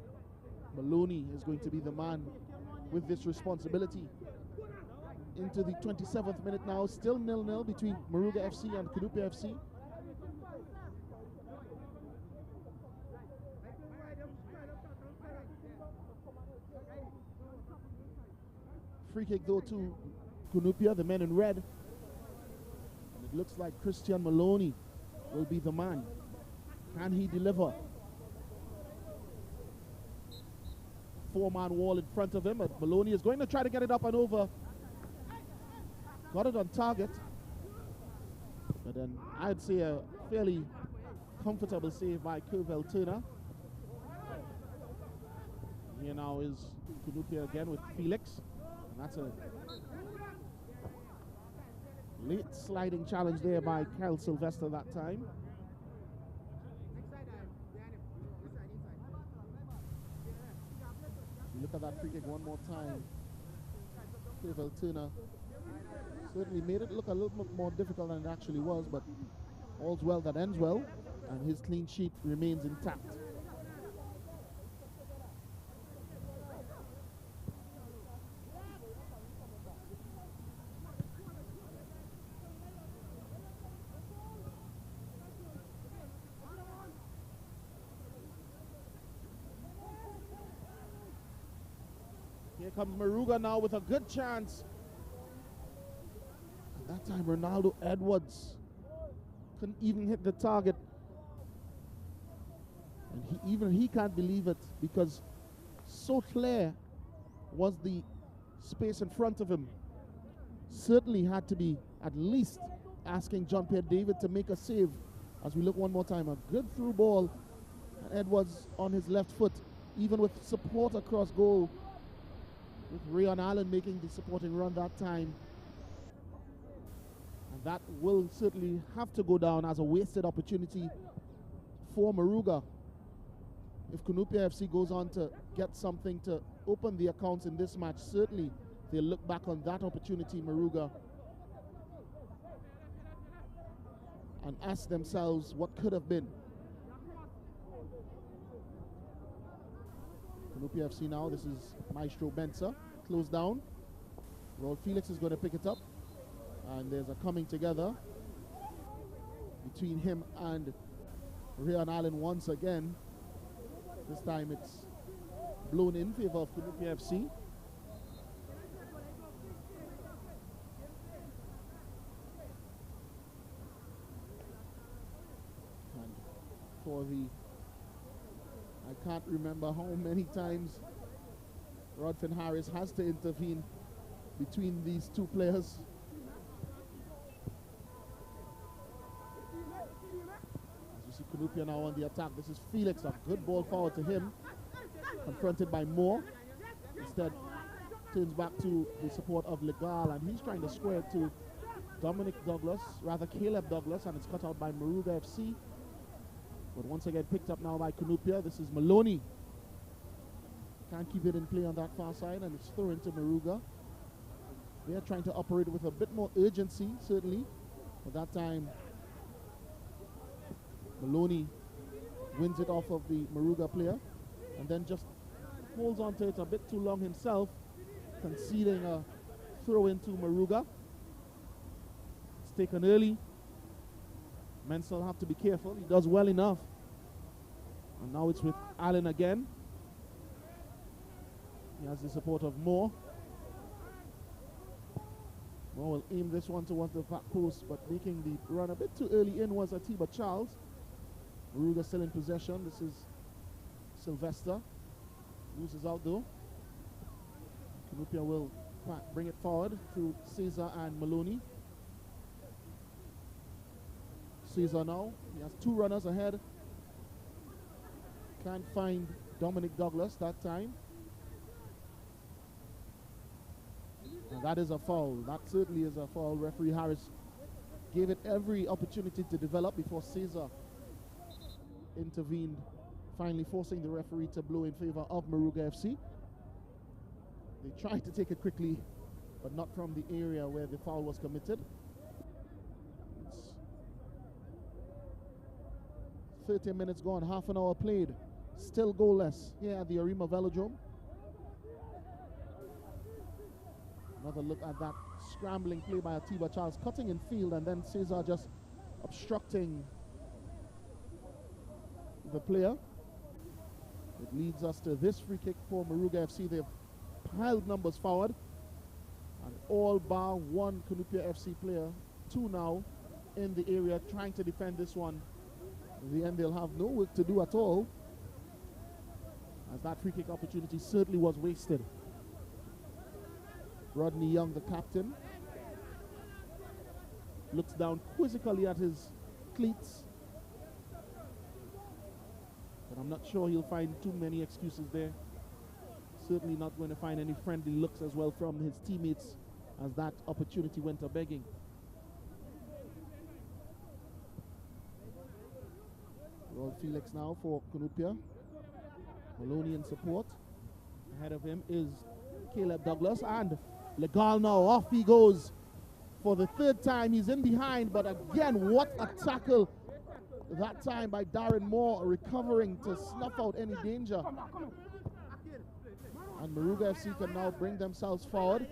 Maloney is going to be the man with this responsibility. Into the 27th minute now, still 0-0 between Moruga FC and Cunupia FC. Free kick though to Cunupia, the men in red. And it looks like Christian Maloney will be the man. Can he deliver? Four-man wall in front of him, but Maloney is going to try to get it up and over. Got it on target. But then I'd say a fairly comfortable save by Curvel Turner. Here now is Cunupia again with Felix. And that's a late sliding challenge there by Kyle Sylvester that time. Look at that free kick one more time. Curvel Turner certainly made it look a little bit more difficult than it actually was, but all's well that ends well, and his clean sheet remains intact. Here comes Moruga now with a good chance. That time Ronaldo Edwards couldn't even hit the target. And even he can't believe it, because so clear was the space in front of him. Certainly had to be at least asking John Pierre David to make a save. As we look one more time, a good through ball. And Edwards on his left foot, even with support across goal, with Rayon Allen making the supporting run that time. And that will certainly have to go down as a wasted opportunity for Moruga. If Cunupia FC goes on to get something to open the accounts in this match, certainly they'll look back on that opportunity, Moruga, and ask themselves what could have been. Cunupia FC now, this is Maestro Benza, closed down. Raul Felix is going to pick it up, and there's a coming together between him and Rayon Allen once again. This time it's blown in favor of Cunupia FC. And for the, I can't remember how many times Rodfin Harris has to intervene between these two players. As you see Cunupia now on the attack. This is Felix, a good ball forward to him. Confronted by Moore. Instead, turns back to the support of Legal, and he's trying to square it to Dominic Douglas, rather Caleb Douglas, and it's cut out by Moruga FC. But once again picked up now by Cunupia. This is Maloney. Can't keep it in play on that far side, and it's thrown into Moruga. They are trying to operate with a bit more urgency, certainly. But that time, Maloney wins it off of the Moruga player, and then just holds on to it a bit too long himself, conceding a throw into Moruga. It's taken early. Mensel have to be careful. He does well enough. And now it's with Allen again. He has the support of Moore. Moore will aim this one towards the back post, but making the run a bit too early in was Atiba Charles. Moruga still in possession. This is Sylvester. Loses out though. Cunupia will bring it forward to Caesar and Maloney. Caesar now. He has two runners ahead. Can't find Dominic Douglas that time. And that is a foul. That certainly is a foul. Referee Harris gave it every opportunity to develop before Caesar intervened, finally forcing the referee to blow in favor of Moruga FC. They tried to take it quickly, but not from the area where the foul was committed. It's 30 minutes gone, half an hour played. Still goalless here at the Arima Velodrome. Another look at that scrambling play by Atiba Charles, cutting in field, and then Caesar just obstructing the player. It leads us to this free kick for Moruga FC. They've piled numbers forward, and all bar one Cunupia FC player, two now in the area trying to defend this one. In the end, they'll have no work to do at all, as that free kick opportunity certainly was wasted. Rodney Young, the captain, looks down quizzically at his cleats, but I'm not sure he'll find too many excuses there. Certainly not going to find any friendly looks as well from his teammates as that opportunity went a-begging. Roll Felix now for Cunupia. Maloney in support. Ahead of him is Caleb Douglas, and Legal now, off he goes for the third time. He's in behind, but again, what a tackle that time by Darren Moore, recovering to snuff out any danger. And Moruga FC can now bring themselves forward.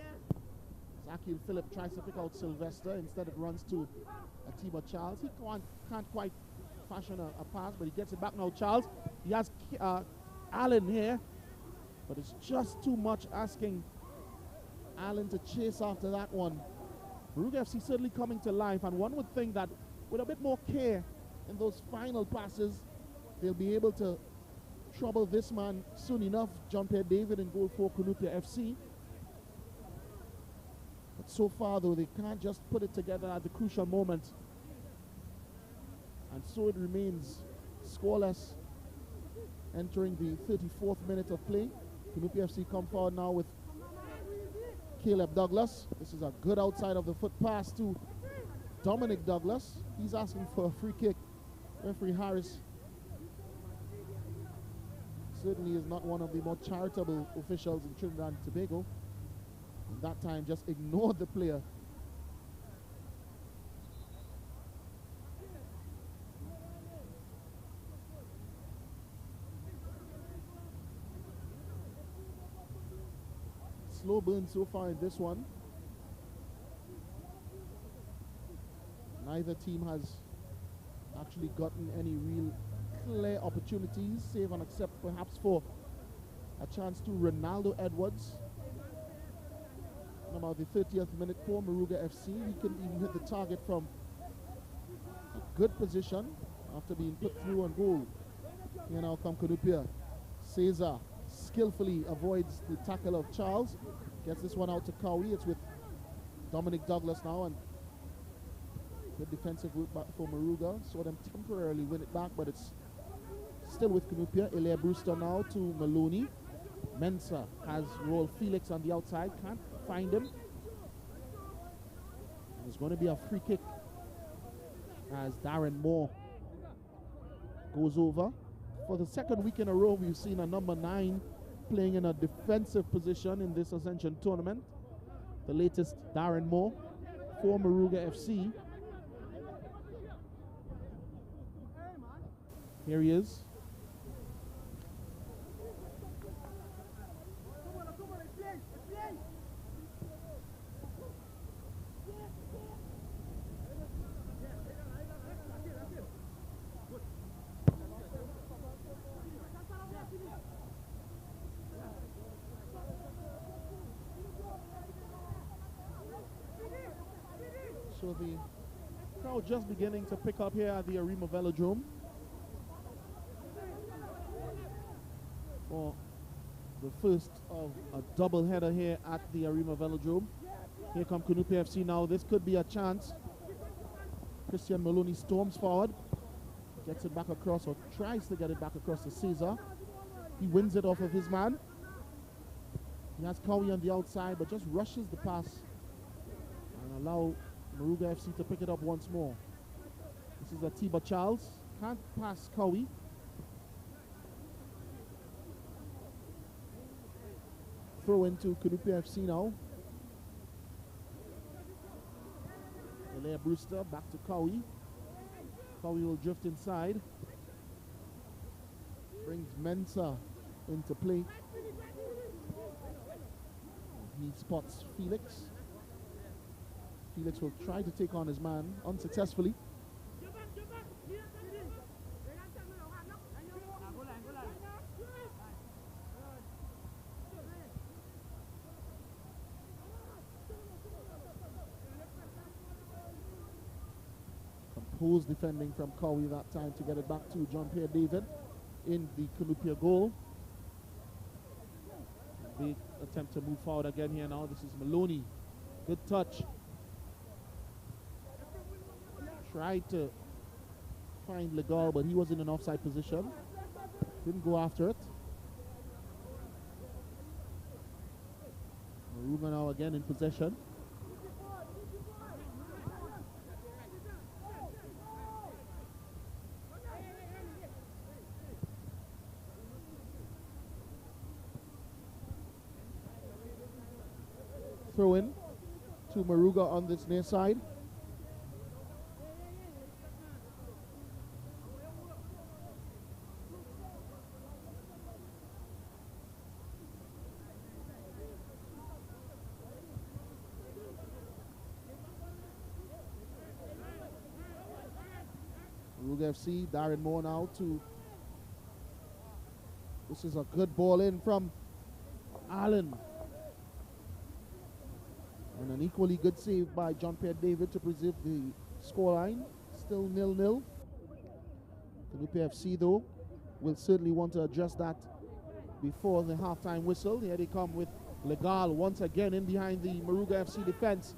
Zakil Phillip tries to pick out Sylvester. Instead it runs to Atiba Charles. He can't quite fashion a pass, but he gets it back now. Charles, he has Allen here, but it's just too much asking Allen to chase after that one. Moruga FC certainly coming to life, and one would think that with a bit more care in those final passes, they'll be able to trouble this man soon enough. John-Pierre David in goal for Cunupia FC. But so far, though, they can't just put it together at the crucial moment. And so it remains scoreless entering the 34th minute of play. Cunupia FC come forward now with Caleb Douglas. This is a good outside of the foot pass to Dominic Douglas. He's asking for a free kick. Referee Harris certainly is not one of the more charitable officials in Trinidad and Tobago. And that time just ignored the player. Slow burn so far in this one. Neither team has actually gotten any real clear opportunities, save and except perhaps for a chance to Ronaldo Edwards. And about the 30th minute for Moruga FC, he couldn't even hit the target from a good position after being put through on goal. Here now come Cunupia. Caesar skillfully avoids the tackle of Charles, gets this one out to Cowie. It's with Dominic Douglas now, and good defensive work back for Moruga. Saw them temporarily win it back, but it's still with Cunupia. Elia Brewster now to Maloney. Mensah has rolled Felix on the outside, can't find him. And it's going to be a free kick as Darren Moore goes over. For the second week in a row, we've seen a number 9 playing in a defensive position in this Ascension tournament. The latest, Darren Moore for Moruga FC. Here he is. So the crowd just beginning to pick up here at the Arima Velodrome for the first of a double header here at the Arima Velodrome. Here come Cunupia FC now. This could be a chance. Christian Maloney storms forward, gets it back across, or tries to get it back across to Caesar. He wins it off of his man. He has Cowie on the outside, but just rushes the pass and allow Moruga FC to pick it up once more. This is Atiba Charles. Can't pass Cowie. Throw into Cunupia FC now. Elea Brewster back to Cowie. Cowie will drift inside. Brings Mensah into play. He spots Felix. Felix will try to take on his man unsuccessfully. Composed defending from Cowie that time to get it back to Jean-Pierre David in the Cunupia goal. They attempt to move forward again here now. This is Maloney. Good touch. Tried to find Legal, but he was in an offside position. Didn't go after it. Moruga now again in possession. Throw in to Moruga on this near side. Moruga FC, Darren Moore now to. This is a good ball in from Allen. And an equally good save by Jean-Pierre David to preserve the scoreline. Still 0-0. Cunupia FC, though, will certainly want to adjust that before the halftime whistle. Here they come with Legal once again in behind the Moruga FC defense.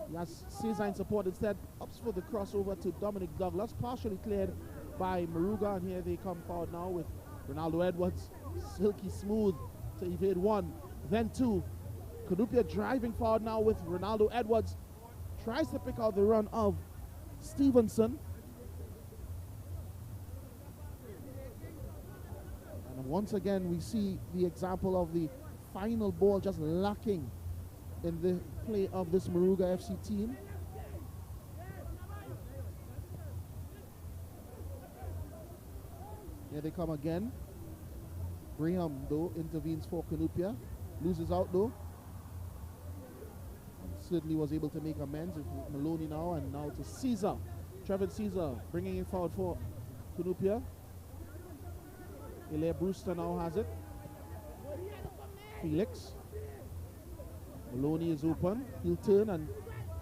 He has Cesar in support instead. Ups for the crossover to Dominic Douglas. Partially cleared by Moruga. And here they come forward now with Ronaldo Edwards. Silky smooth to evade one, then two. Cunupia driving forward now with Ronaldo Edwards. Tries to pick out the run of Stevenson. And once again we see the example of the final ball just lacking in the play of this Moruga FC team. Here they come again. Graham though intervenes for Cunupia. Loses out though. Certainly was able to make amends with Maloney now, and now to Caesar. Trevor Caesar bringing it forward for Cunupia. Elea Brewster now has it. Felix. Maloney is open. He'll turn and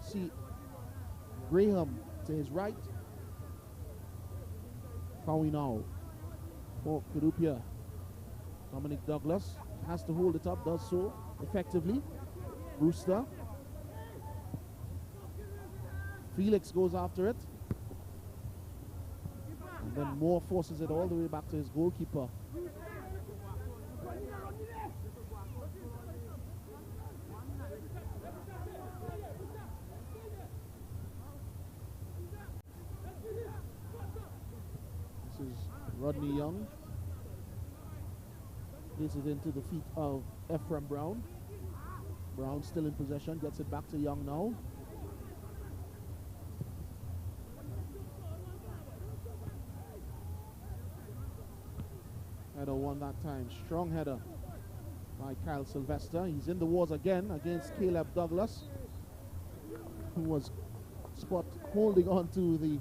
see Graham to his right. Cowie now for Cunupia. Dominic Douglas has to hold it up, does so effectively. Brewster. Felix goes after it. And then Moore forces it all the way back to his goalkeeper. This is Rodney Young. Places it into the feet of Ephraim Brown. Brown still in possession, gets it back to Young now. Header won that time. Strong header by Kyle Sylvester. He's in the wars again against Caleb Douglas, who was spot holding on to the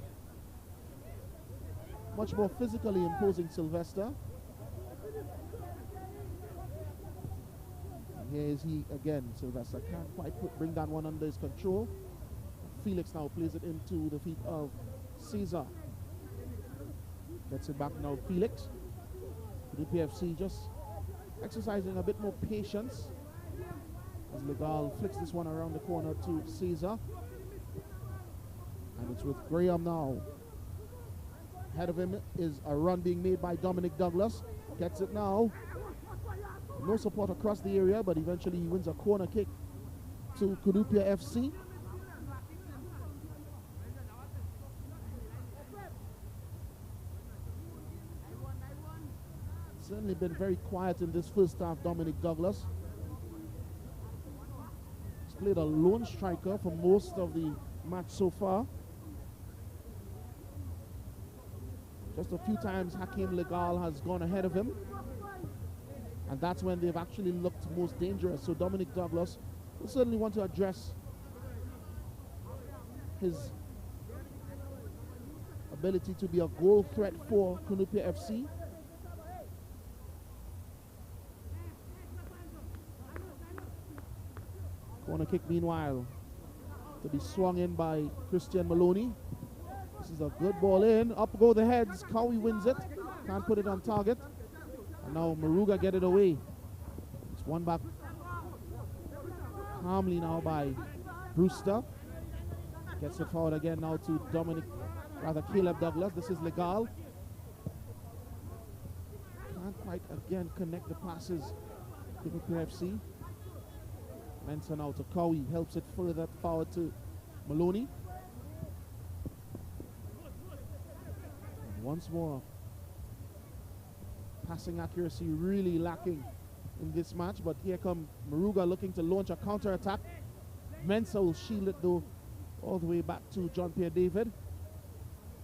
much more physically imposing Sylvester. Here is he again. Sylvester can't quite bring that one under his control. Felix now plays it into the feet of Caesar. Gets it back now, Felix. The PFC just exercising a bit more patience as Legal flicks this one around the corner to Caesar. And it's with Graham now. Ahead of him is a run being made by Dominic Douglas. Gets it now. No support across the area, but eventually he wins a corner kick to Cunupia FC. Certainly been very quiet in this first half, Dominic Douglas. He's played a lone striker for most of the match so far. Just a few times Hakeem Legal has gone ahead of him, and that's when they've actually looked most dangerous. So Dominic Douglas will certainly want to address his ability to be a goal threat for Cunupia FC. Corner kick meanwhile to be swung in by Christian Maloney. This is a good ball in. Up go the heads. Cowie wins it. Can't put it on target. And now Moruga get it away. It's won back calmly now by Brewster. Gets it forward again now to Caleb Douglas. This is Legal. Can't quite again connect the passes to the PFC. Mensah now to Cowie. Helps it further forward to Maloney. And once more, passing accuracy really lacking in this match, but here come Moruga looking to launch a counter-attack. Mensah will shield it though all the way back to John Pierre David.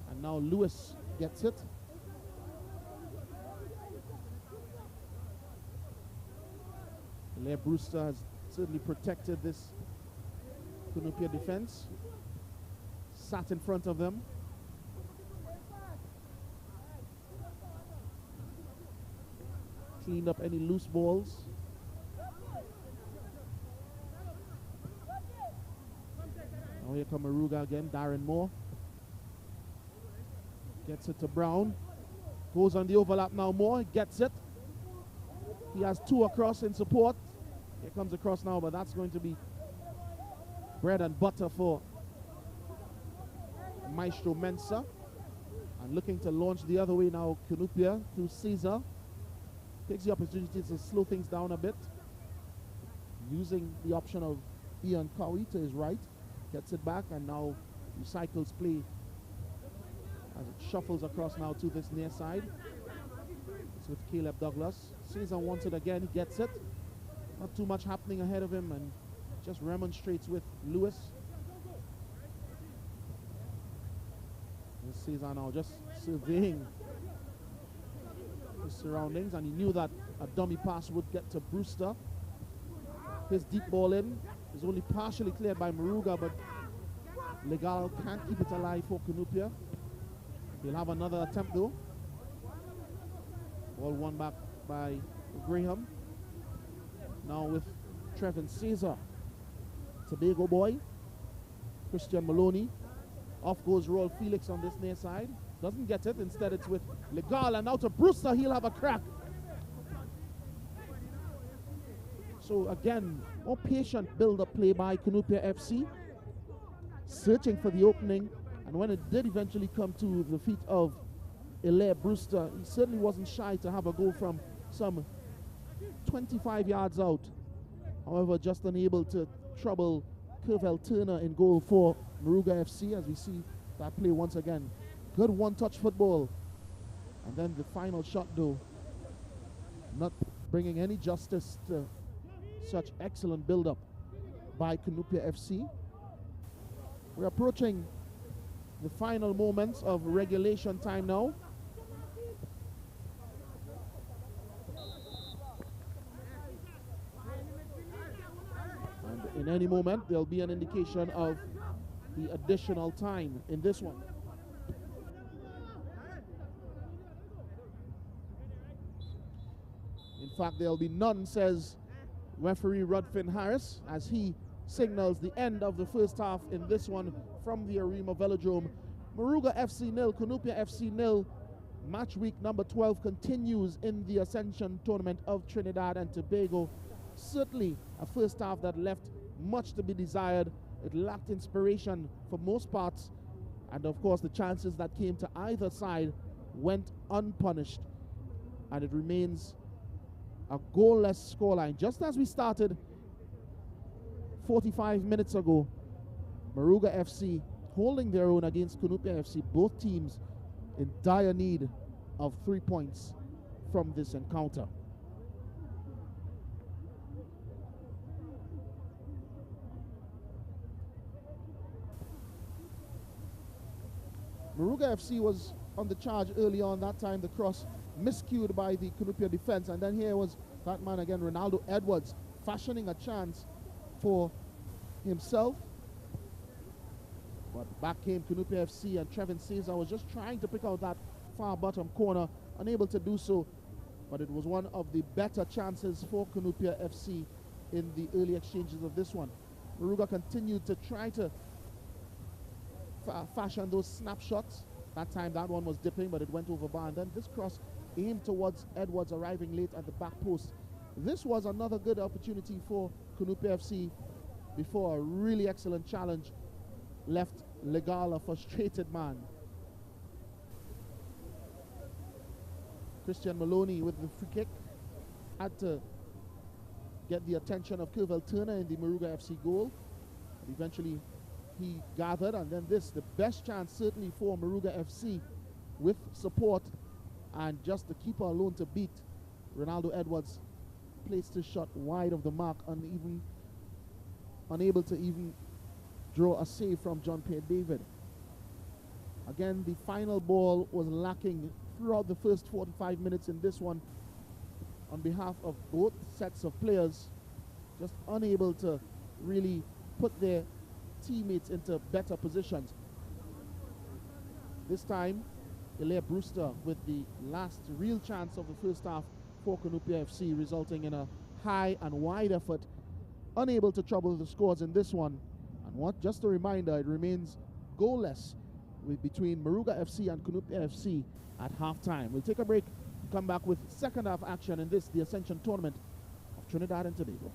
And now Lewis gets it. Hilaire Brewster has certainly protected this Cunupia defense. Sat in front of them. Cleaned up any loose balls. Now here come Moruga again, Darren Moore. Gets it to Brown. Goes on the overlap now, Moore gets it. He has two across in support. Here comes across now, but that's going to be bread and butter for Maestro Mensah. And looking to launch the other way now, Cunupia through Caesar. Takes the opportunity to slow things down a bit. Using the option of Ian Cowie to his right. Gets it back and now recycles play as it shuffles across now to this near side. It's with Caleb Douglas. Caesar wants it again, he gets it. Not too much happening ahead of him and just remonstrates with Lewis. And Caesar now just surveying his surroundings, and he knew that a dummy pass would get to Brewster. His deep ball in is only partially cleared by Moruga, but Legal can't keep it alive for Cunupia. He'll have another attempt though. Ball won back by Graham. Now with Trevin Caesar. Tobago boy. Christian Maloney. Off goes Royal Felix on this near side. Doesn't get it. Instead it's with Legal, and now to Brewster. He'll have a crack. So again, more patient build-up play by Cunupia FC. Searching for the opening. And when it did eventually come to the feet of Hilaire Brewster, he certainly wasn't shy to have a go from some 25 yards out. However, just unable to trouble Kervel Turner in goal for Moruga FC, as we see that play once again. Good one-touch football. And then the final shot though, not bringing any justice to such excellent build-up by Cunupia FC. We're approaching the final moments of regulation time now. And in any moment, there'll be an indication of the additional time in this one. In fact, there'll be none, says referee Rudfin Harris as he signals the end of the first half in this one from the Arima Velodrome. Moruga FC 0, Cunupia FC 0. Match week number 12 continues in the Ascension tournament of Trinidad and Tobago. Certainly a first half that left much to be desired. It lacked inspiration for most parts, and of course the chances that came to either side went unpunished, and it remains a goalless scoreline. Just as we started 45 minutes ago, Moruga FC holding their own against Cunupia FC, both teams in dire need of 3 points from this encounter. Moruga FC was on the charge early on. That time the cross miscued by the Cunupia defense, and then here was that man again, Ronaldo Edwards, fashioning a chance for himself. But back came Cunupia FC, and Trevin Caesar was just trying to pick out that far bottom corner, unable to do so. But it was one of the better chances for Cunupia FC in the early exchanges of this one. Moruga continued to try to fashion those snapshots. That time that one was dipping, but it went over bar, and then this cross aimed towards Edwards, arriving late at the back post. This was another good opportunity for Cunupia FC before a really excellent challenge left Legal a frustrated man. Christian Maloney with the free kick had to get the attention of Kervel Turner in the Moruga FC goal. But eventually he gathered, and then this, the best chance certainly for Moruga FC with support and just the keeper alone to beat. Ronaldo Edwards placed his shot wide of the mark, unable to even draw a save from John Pierre David. Again, the final ball was lacking throughout the first 45 minutes in this one on behalf of both sets of players, just unable to really put their teammates into better positions. This time, Hilaire Brewster with the last real chance of the first half for Cunupia FC, resulting in a high and wide effort, unable to trouble the scores in this one. And just a reminder, it remains goalless between Moruga FC and Cunupia FC at halftime. We'll take a break, come back with second half action in this, the Ascension tournament of Trinidad and Tobago.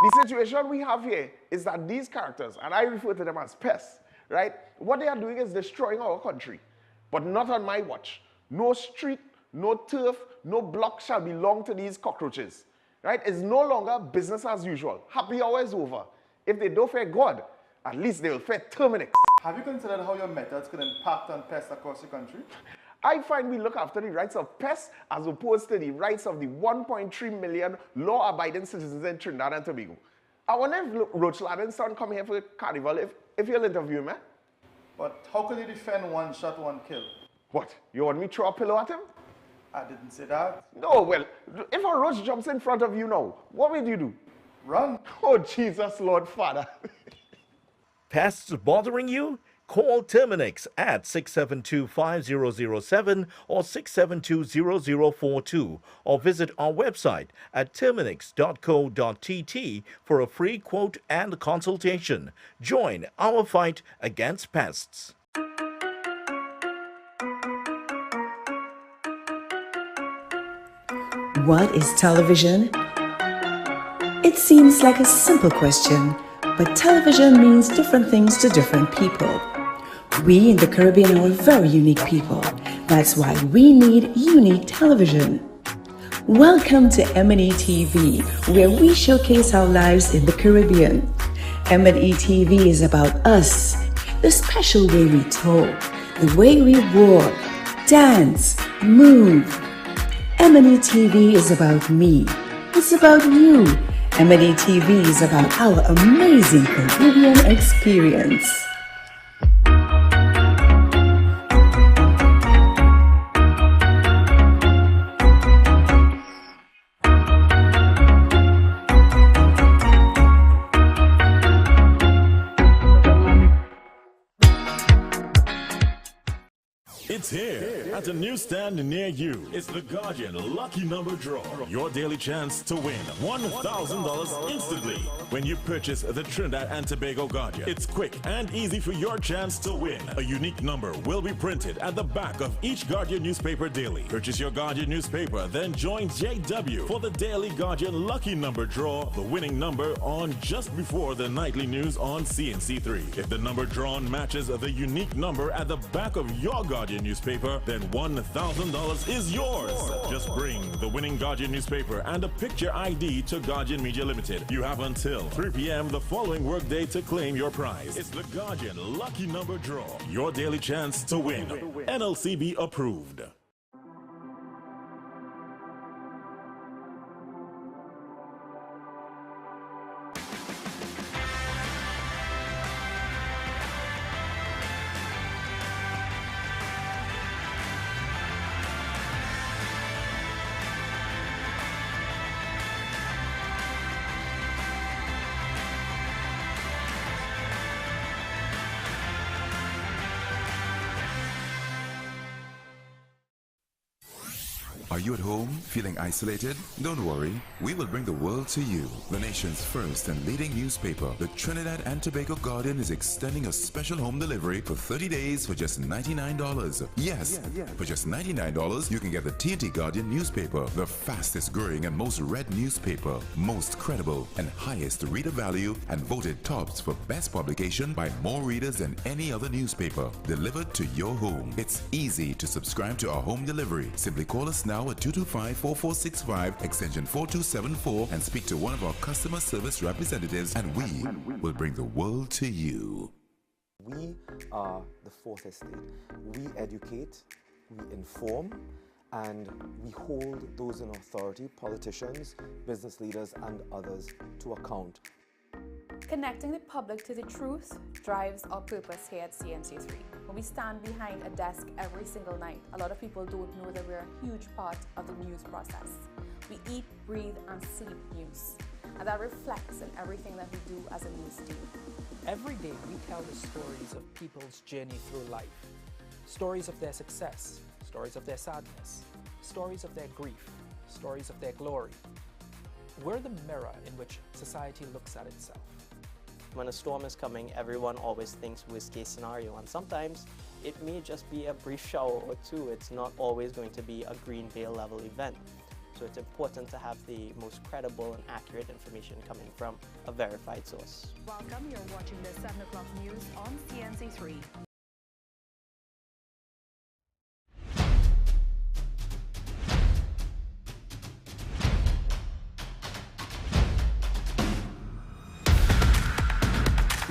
The situation we have here is that these characters, and I refer to them as pests, right? What they are doing is destroying our country, but not on my watch. No street, no turf, no block shall belong to these cockroaches, right? It's no longer business as usual. Happy hour is over. If they don't fear God, at least they will fear Terminix. Have you considered how your methods could impact on pests across the country? I find we look after the rights of pests as opposed to the rights of the 1.3 million law-abiding citizens in Trinidad and Tobago. I wonder if Roach Ladden's son come here for carnival, if you'll interview him, eh? But how could you defend one shot, one kill? What? You want me to throw a pillow at him? I didn't say that. No, well, if a roach jumps in front of you now, what will you do? Run. Oh, Jesus, Lord Father. Pests bothering you? Call Terminix at 672-5007 or 672-0042 or visit our website at terminix.co.tt for a free quote and consultation. Join our fight against pests. What is television? It seems like a simple question, but television means different things to different people. We in the Caribbean are very unique people. That's why we need unique television. Welcome to M&E TV, where we showcase our lives in the Caribbean. M&E TV is about us, the special way we talk, the way we walk, dance, move. M&E TV is about me. It's about you. M&E TV is about our amazing Caribbean experience. It's here at a newsstand near you. It's the Guardian Lucky Number Draw. Your daily chance to win $1,000 instantly when you purchase the Trinidad and Tobago Guardian. It's quick and easy for your chance to win. A unique number will be printed at the back of each Guardian newspaper daily. Purchase your Guardian newspaper, then join JW for the daily Guardian Lucky Number Draw, the winning number on just before the nightly news on CNC3. If the number drawn matches the unique number at the back of your Guardian newspaper, then $1,000 is yours. Just bring the winning Guardian newspaper and a picture ID to Guardian Media Limited. You have until 3 p.m. the following workday to claim your prize. It's the Guardian Lucky Number Draw. Your daily chance to win. NLCB approved. Are you at home feeling isolated? Don't worry, we will bring the world to you. The nation's first and leading newspaper, the Trinidad and Tobago Guardian, is extending a special home delivery for 30 days for just $99. Yes, for just $99, you can get the TNT Guardian newspaper, the fastest growing and most read newspaper, most credible and highest reader value, and voted tops for best publication by more readers than any other newspaper, delivered to your home. It's easy to subscribe to our home delivery. Simply call us now at 225-4465, extension 4274, and speak to one of our customer service representatives, and we will bring the world to you. We are the fourth estate. We educate, we inform, and we hold those in authority, politicians, business leaders, and others, to account. Connecting the public to the truth drives our purpose here at CNC3. When we stand behind a desk every single night, a lot of people don't know that we're a huge part of the news process. We eat, breathe, and sleep news. And that reflects in everything that we do as a news team. Every day we tell the stories of people's journey through life. Stories of their success, stories of their sadness, stories of their grief, stories of their glory. We're the mirror in which society looks at itself. When a storm is coming, everyone always thinks worst case scenario, and sometimes it may just be a brief shower or two. It's not always going to be a green veil level event. So it's important to have the most credible and accurate information coming from a verified source. Welcome, you're watching the 7 o'clock news on CNC3.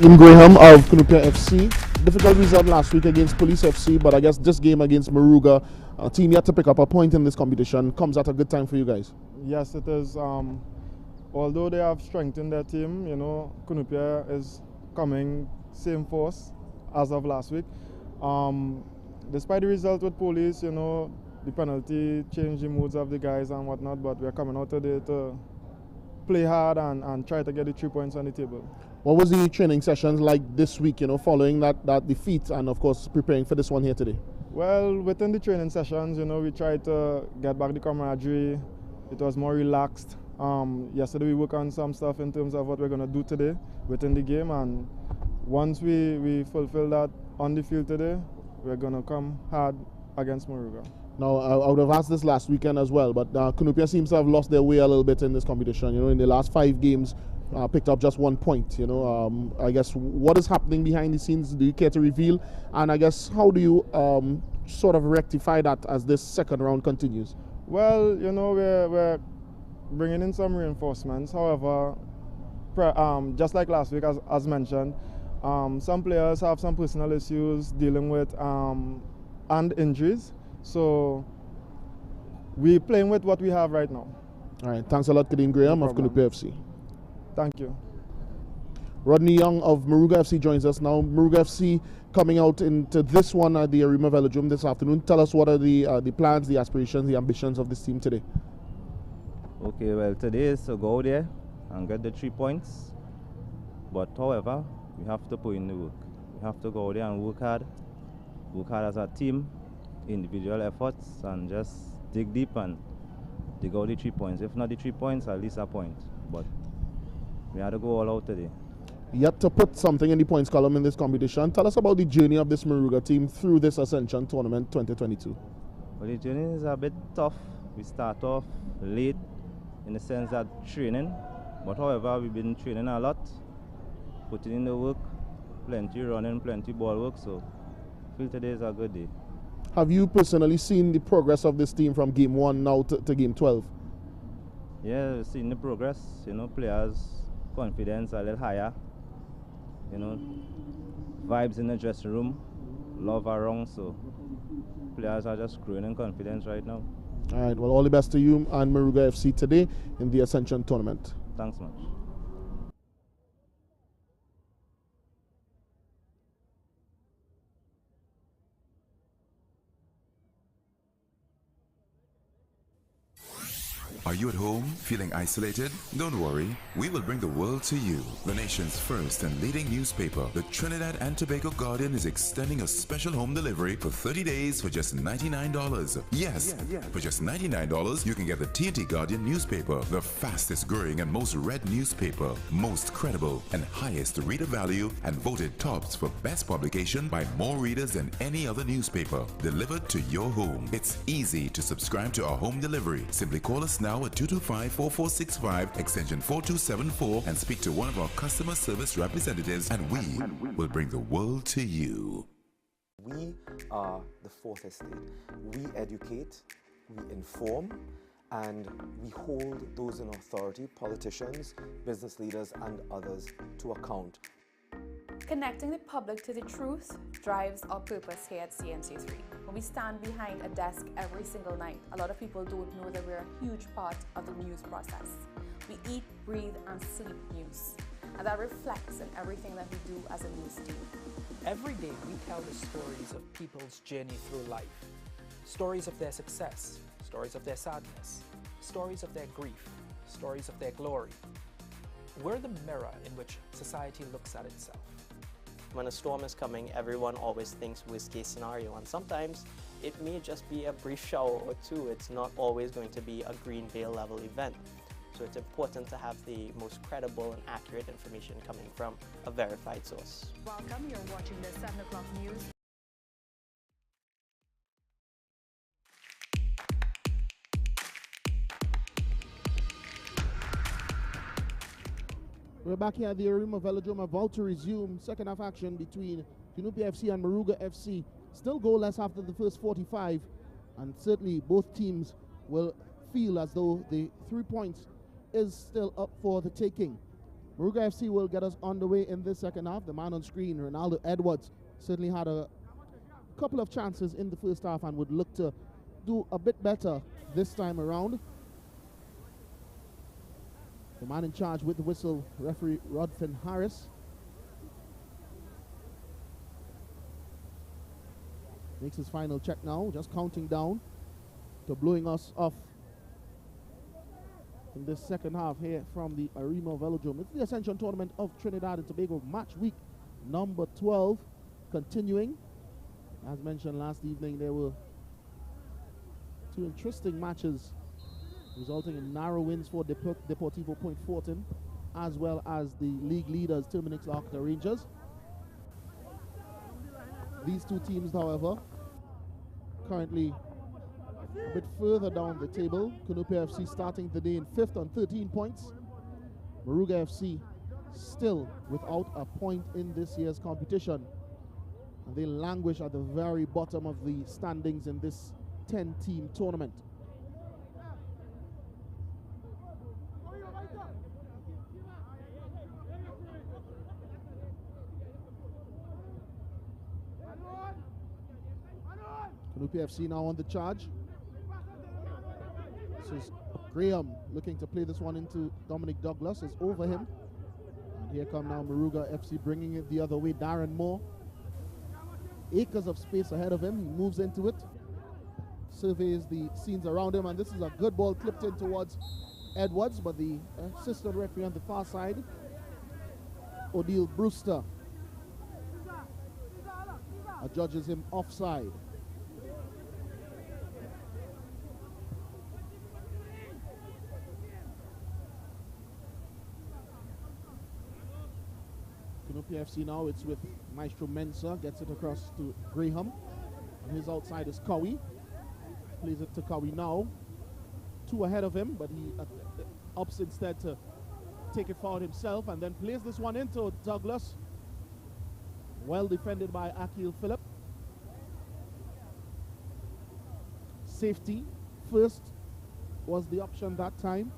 In Graham of Cunupia FC. Difficult result last week against Police FC, but I guess this game against Moruga, a team yet to pick up a point in this competition, comes at a good time for you guys. Yes, it is. Although they have strengthened their team, you know, Cunupia is coming same force as of last week. Despite the result with Police, you know, the penalty changed the moods of the guys and whatnot, but we're coming out today to play hard and try to get the 3 points on the table. What was the training sessions like this week, you know, following that defeat and, of course, preparing for this one here today? Well, within the training sessions, you know, we tried to get back the camaraderie. It was more relaxed. Yesterday we worked on some stuff in terms of what we're going to do today within the game, and once we fulfill that on the field today, we're going to come hard against Moruga. Now, I would have asked this last weekend as well, but Cunupia seems to have lost their way a little bit in this competition. You know, in the last 5 games, picked up just 1 point. You know, I guess what is happening behind the scenes? Do you care to reveal? And I guess how do you sort of rectify that as this second round continues? Well, you know, we're bringing in some reinforcements. However, just like last week, as mentioned, Some players have some personal issues dealing with and injuries. So we're playing with what we have right now. All right, thanks a lot, Kadeem Graham of Cunupia FC. Thank you. Rodney Young of Moruga FC joins us now. Moruga FC coming out into this one at the Arima Velodrome this afternoon. Tell us what are the plans, the aspirations, the ambitions of this team today. Okay, well, today is to go there and get the 3 points. But however, we have to put in the work. We have to go there and work hard as a team, individual efforts, and just dig deep and dig out the 3 points. If not the 3 points, at least a point. But we had to go all out today. Yet to put something in the points column in this competition. Tell us about the journey of this Moruga team through this Ascension tournament 2022. Well, the journey is a bit tough. We start off late in the sense that training, but however, we've been training a lot, putting in the work, plenty running, plenty ball work, so I feel today is a good day. Have you personally seen the progress of this team from game 1 now to game 12? Yeah, we've seen the progress, players' confidence a little higher, vibes in the dressing room, love around, so players are just growing in confidence right now. All right, well, all the best to you and Moruga FC today in the Ascension tournament. Thanks much. Are you at home feeling isolated? Don't worry, we will bring the world to you. The nation's first and leading newspaper, the Trinidad and Tobago Guardian, is extending a special home delivery for 30 days for just $99. Yes, for just $99, you can get the TNT Guardian newspaper, the fastest growing and most read newspaper, most credible and highest reader value, and voted tops for best publication by more readers than any other newspaper, delivered to your home. It's easy to subscribe to our home delivery. Simply call us now at 225-4465, extension 4274, and speak to one of our customer service representatives, and we will bring the world to you. We are the fourth estate. We educate, we inform, and we hold those in authority, politicians, business leaders, and others, to account. Connecting the public to the truth drives our purpose here at CNC3. When we stand behind a desk every single night, a lot of people don't know that we're a huge part of the news process. We eat, breathe, and sleep news. And that reflects in everything that we do as a news team. Every day we tell the stories of people's journey through life. Stories of their success, stories of their sadness, stories of their grief, stories of their glory. We're the mirror in which society looks at itself. When a storm is coming, everyone always thinks worst case scenario, and sometimes it may just be a brief shower or two. It's not always going to be a green veil level event. So it's important to have the most credible and accurate information coming from a verified source. Welcome, you're watching the 7 o'clock news. We're back here at the Arima Velodrome, about to resume second half action between Cunupia FC and Moruga FC. Still goalless after the first 45, and certainly both teams will feel as though the 3 points is still up for the taking. Moruga FC will get us underway in this second half. The man on screen, Ronaldo Edwards, certainly had a couple of chances in the first half and would look to do a bit better this time around. The man in charge with the whistle, referee Rodfin Harris. Makes his final check now, just counting down to blowing us off in this second half here from the Arima Velodrome. It's the Ascension Tournament of Trinidad and Tobago, match week number 12, continuing. As mentioned last evening, there were two interesting matches resulting in narrow wins for Deportivo Point Fortin, as well as the league leaders, Terminix Arcata Rangers. These two teams, however, currently a bit further down the table. Cunupia FC starting the day in 5th on 13 points. Moruga FC still without a point in this year's competition, and they languish at the very bottom of the standings in this 10-team tournament. Cunupia FC now on the charge. This is Graham looking to play this one into Dominic Douglas. Is over him. And here come now Moruga FC bringing it the other way. Darren Moore. Acres of space ahead of him. He moves into it. Surveys the scenes around him. And this is a good ball clipped in towards Edwards. But the assistant referee on the far side, Odile Brewster, judges him offside. Cunupia FC now, it's with Maestro Mensah, gets it across to Graham. And his outside is Cowie. Plays it to Cowie now. Two ahead of him, but he opts instead to take it forward himself and then plays this one into Douglas. Well defended by Akil Phillip. Safety first was the option that time.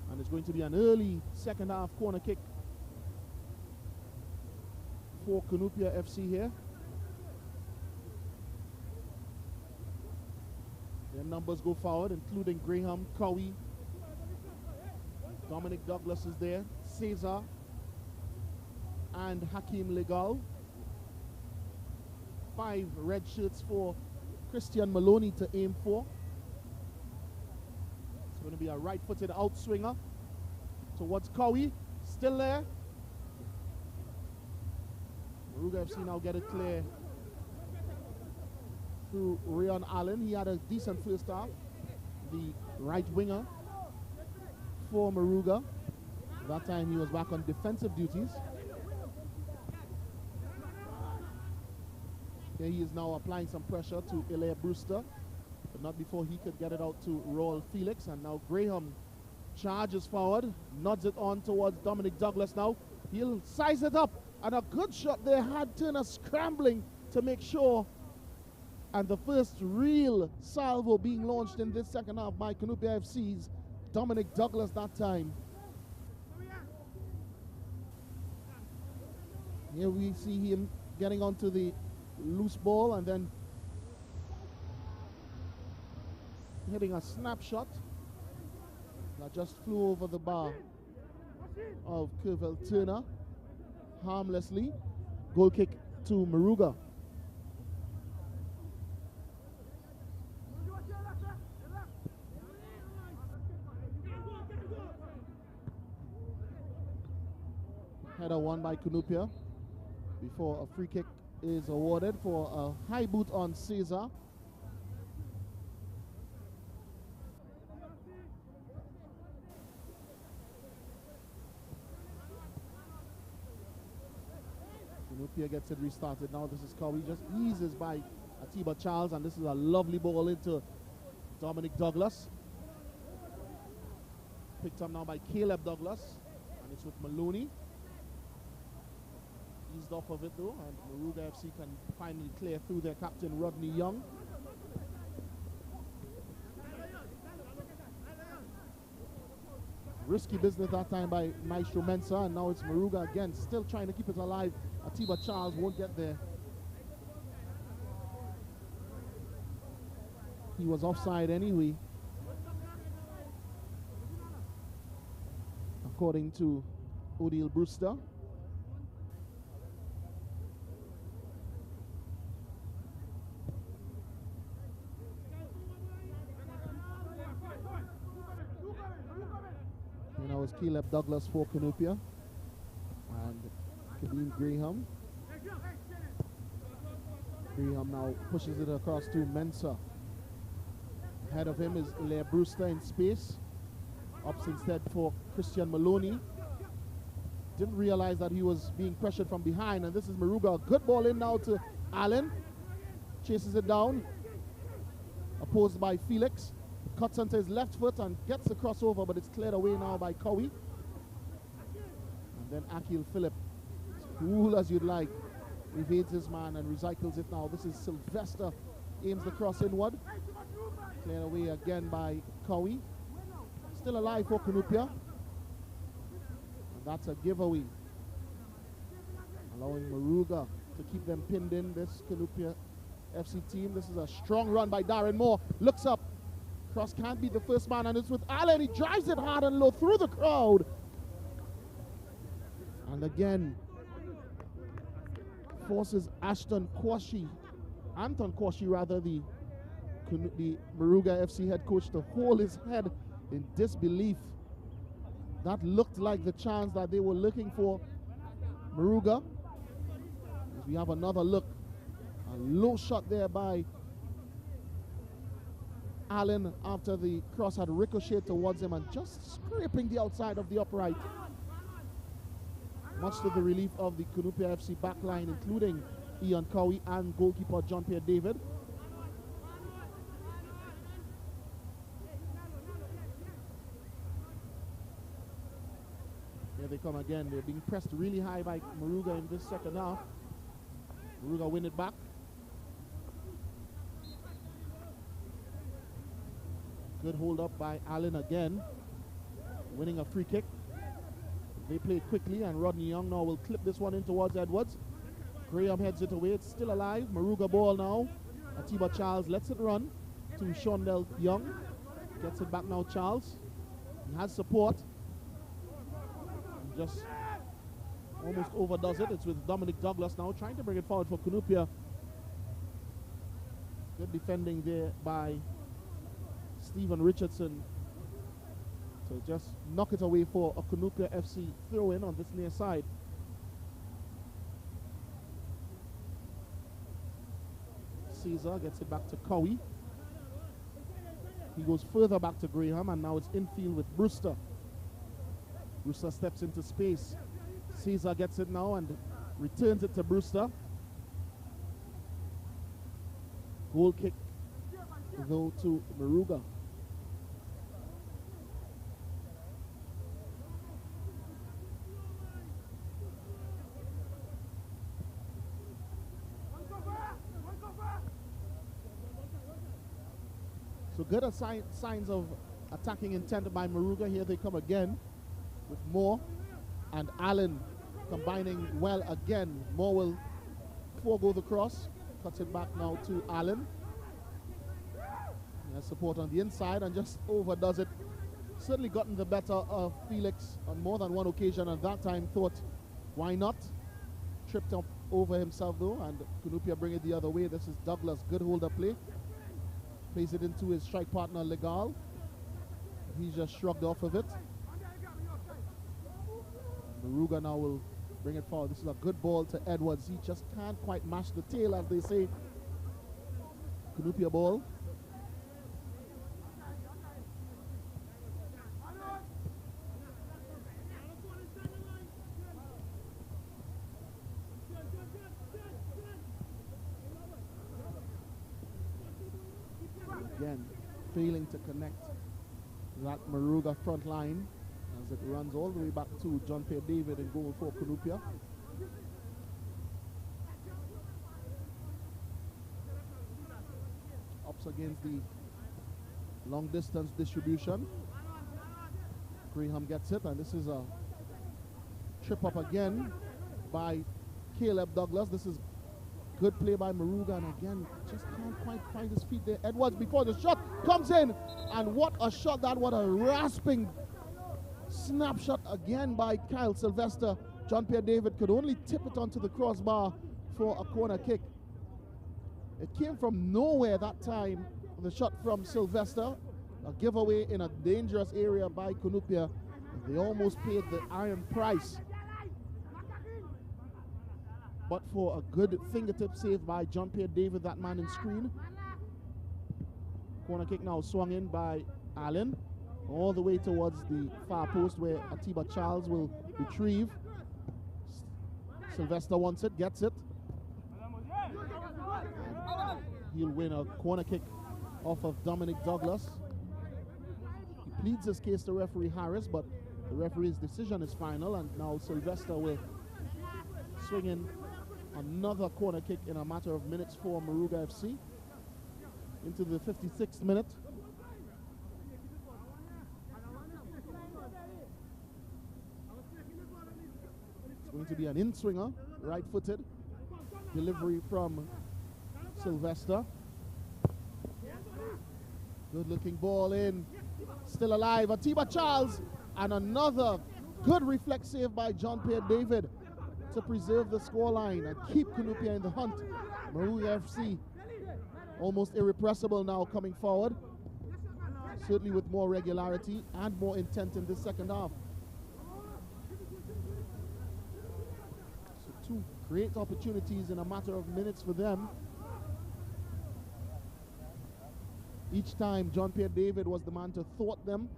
And it's going to be an early second half corner kick for Cunupia FC here. Their numbers go forward, including Graham, Cowie, Dominic Douglas is there, Cesar, and Hakeem Legal. 5 red shirts for Christian Maloney to aim for. It's going to be a right-footed outswinger towards Cowie. Still there. Moruga FC now get it clear through Rayon Allen. He had a decent first half. The right winger for Moruga. That time he was back on defensive duties. Here he is now applying some pressure to Elia Brewster, but not before he could get it out to Raul Felix. And now Graham charges forward, nods it on towards Dominic Douglas now. He'll size it up, and a good shot there had Turner scrambling to make sure. And the first real salvo being launched in this second half by Cunupia FC's Dominic Douglas that time. Here we see him getting onto the loose ball and then hitting a snapshot that just flew over the bar of Kervel Turner harmlessly. Goal kick to Moruga. Header won by Cunupia before a free kick is awarded for a high boot on Cesar. Cunupia gets it restarted now. This is Cowie, just eases by Atiba Charles, and this is a lovely ball into Dominic Douglas. Picked up now by Caleb Douglas, and it's with Maloney. Eased off of it though, and Moruga FC can finally clear through their captain Rodney Young. Risky business that time by Maestro Mensah, and now it's Moruga again, still trying to keep it alive. Atiba Charles won't get there. He was offside anyway, according to Odile Brewster. That was Caleb Douglas for Cunupia and Kevin Graham. Graham now pushes it across to Mensah. Ahead of him is Elia Brewster in space. Ups instead for Christian Maloney. Didn't realize that he was being pressured from behind, and this is Moruga. Good ball in now to Allen. Chases it down. Opposed by Felix. Cuts onto his left foot and gets the crossover, but it's cleared away now by Cowie. And then Akil Phillip, cool as you'd like, evades his man and recycles it now. This is Sylvester, aims the cross inward. Cleared away again by Cowie. Still alive for Cunupia. And that's a giveaway, allowing Moruga to keep them pinned in this Cunupia FC team. This is a strong run by Darren Moore. Looks up. Cross can't beat the first man, and it's with Allen. He drives it hard and low through the crowd. And again, forces Anton Kwashi, the Moruga FC head coach, to hold his head in disbelief. That looked like the chance that they were looking for. Moruga. As we have another look. A low shot there by Allen after the cross had ricocheted towards him and just scraping the outside of the upright. Much to the relief of the Cunupia FC backline, including Ian Cowie and goalkeeper John-Pierre David. Here they come again. They're being pressed really high by Moruga in this second half. Moruga win it back. Good hold up by Allen again, winning a free kick. They play it quickly, and Rodney Young now will clip this one in towards Edwards. Graham heads it away. It's still alive. Moruga ball now. Atiba Charles lets it run to Shondell Young. Gets it back now, Charles. He has support. And just almost overdoes it. It's with Dominic Douglas now trying to bring it forward for Cunupia. Good defending there by Stephen Richardson to just knock it away for a Cunupia FC throw-in on this near side. Caesar gets it back to Cowie. He goes further back to Graham, and now it's infield with Brewster. Brewster steps into space. Caesar gets it now and returns it to Brewster. Goal kick though to Moruga. So good signs of attacking intent by Moruga. Here they come again with Moore and Allen combining well again. Moore will forego the cross, cuts it back now to Allen. He has support on the inside and just overdoes it. Certainly gotten the better of Felix on more than one occasion, and that time thought, why not? Tripped up over himself though, and Cunupia bring it the other way. This is Douglas, good hold up play. Plays it into his strike partner Legal. He just shrugged off of it. Moruga now will bring it forward. This is a good ball to Edwards. He just can't quite mash the tail, as they say. Cunupia ball. Again, failing to connect that Moruga front line as it runs all the way back to John-Pierre David in goal for Cunupia. Ups against the long distance distribution. Graham gets it, and this is a trip up again by Caleb Douglas. This is good play by Moruga, and again, just can't quite find his feet there. Edwards before the shot comes in, and what a shot that, what a rasping snapshot again by Kyle Sylvester. John-Pierre David could only tip it onto the crossbar for a corner kick. It came from nowhere that time, the shot from Sylvester, a giveaway in a dangerous area by Cunupia. They almost paid the iron price. But for a good fingertip save by John-Pierre David, that man in screen. Corner kick now swung in by Allen, all the way towards the far post where Atiba Charles will retrieve. Sylvester wants it, gets it. He'll win a corner kick off of Dominic Douglas. He pleads his case to referee Harris, but the referee's decision is final, and now Sylvester will swing in another corner kick in a matter of minutes for Moruga FC. Into the 56th minute. It's going to be an in-swinger, right-footed. Delivery from Sylvester. Good looking ball in. Still alive. Atiba Charles. And another good reflex save by John Pierre David to preserve the scoreline and keep Cunupia in the hunt. Moruga FC almost irrepressible now coming forward. Certainly with more regularity and more intent in this second half. So two great opportunities in a matter of minutes for them. Each time John Pierre David was the man to thwart them.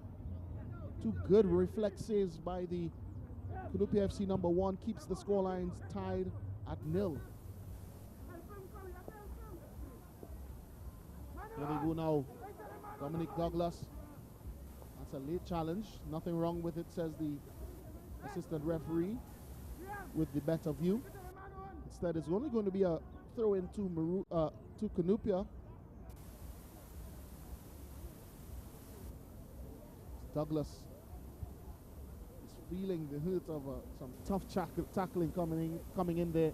Two good reflex saves by the Cunupia FC number 1 keeps the scorelines tied at 0. Here they go now. Dominic Douglas. That's a late challenge. Nothing wrong with it, says the assistant referee with the better view. Instead, it's only going to be a throw in to Cunupia. Douglas is feeling the hurt of some tough tackling coming in there.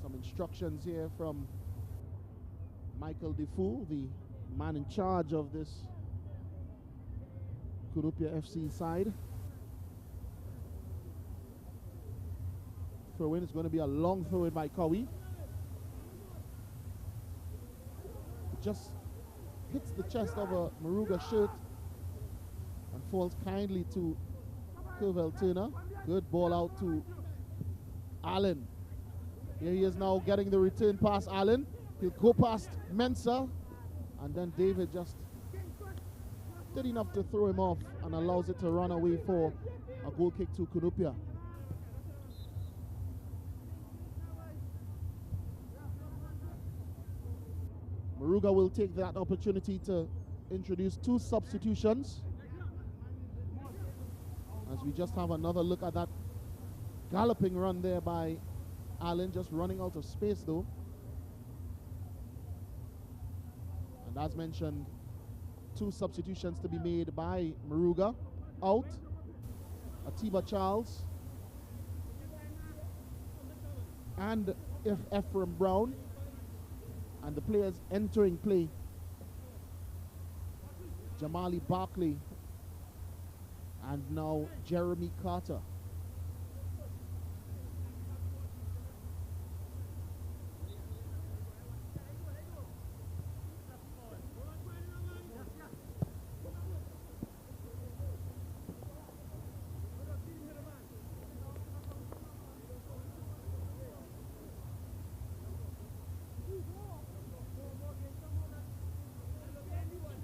Some instructions here from Michael Defoe, the man in charge of this Cunupia FC side. Throw in is going to be a long throw in by Cowie. Just hits the chest of a Moruga shirt and falls kindly to Curvel Turner. Good ball out to Allen. Here he is now getting the return pass. Allen, he'll go past Mensah, and then David just did enough to throw him off and allows it to run away for a goal kick to Cunupia. Moruga will take that opportunity to introduce 2 substitutions. As we just have another look at that galloping run there by Allen, just running out of space though. And as mentioned, 2 substitutions to be made by Moruga. Out, Atiba Charles and Ephraim Brown. And the players entering play, Jamali Barkley and now Jeremy Carter.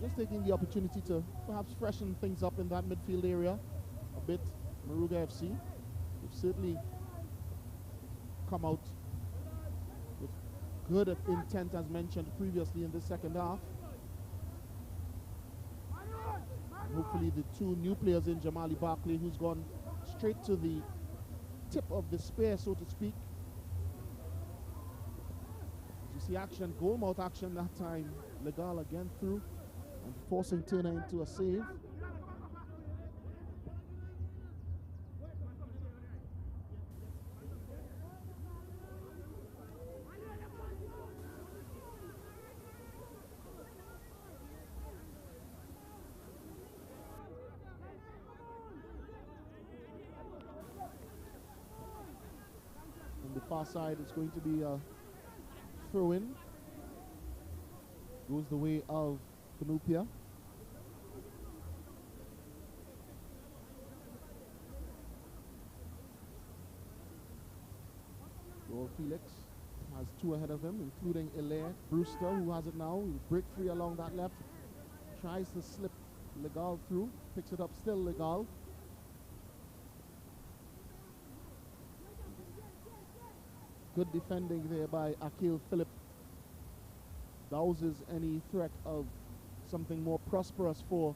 Just taking the opportunity to perhaps freshen things up in that midfield area a bit. Moruga FC, they've certainly come out with good intent as mentioned previously in the second half. And hopefully the 2 new players in Jamali Barkley, who's gone straight to the tip of the spear, so to speak. You see action, goal mouth action that time. Legal again through and forcing Turner into a save. On the far side, it's going to be a throw-in. Goes the way of Cunupia. Joel Felix has 2 ahead of him, including Hilaire Brewster, who has it now. He'll break free along that left. Tries to slip Legal through. Picks it up, still Legal. Good defending there by Akil Phillip. Douses any threat of something more prosperous for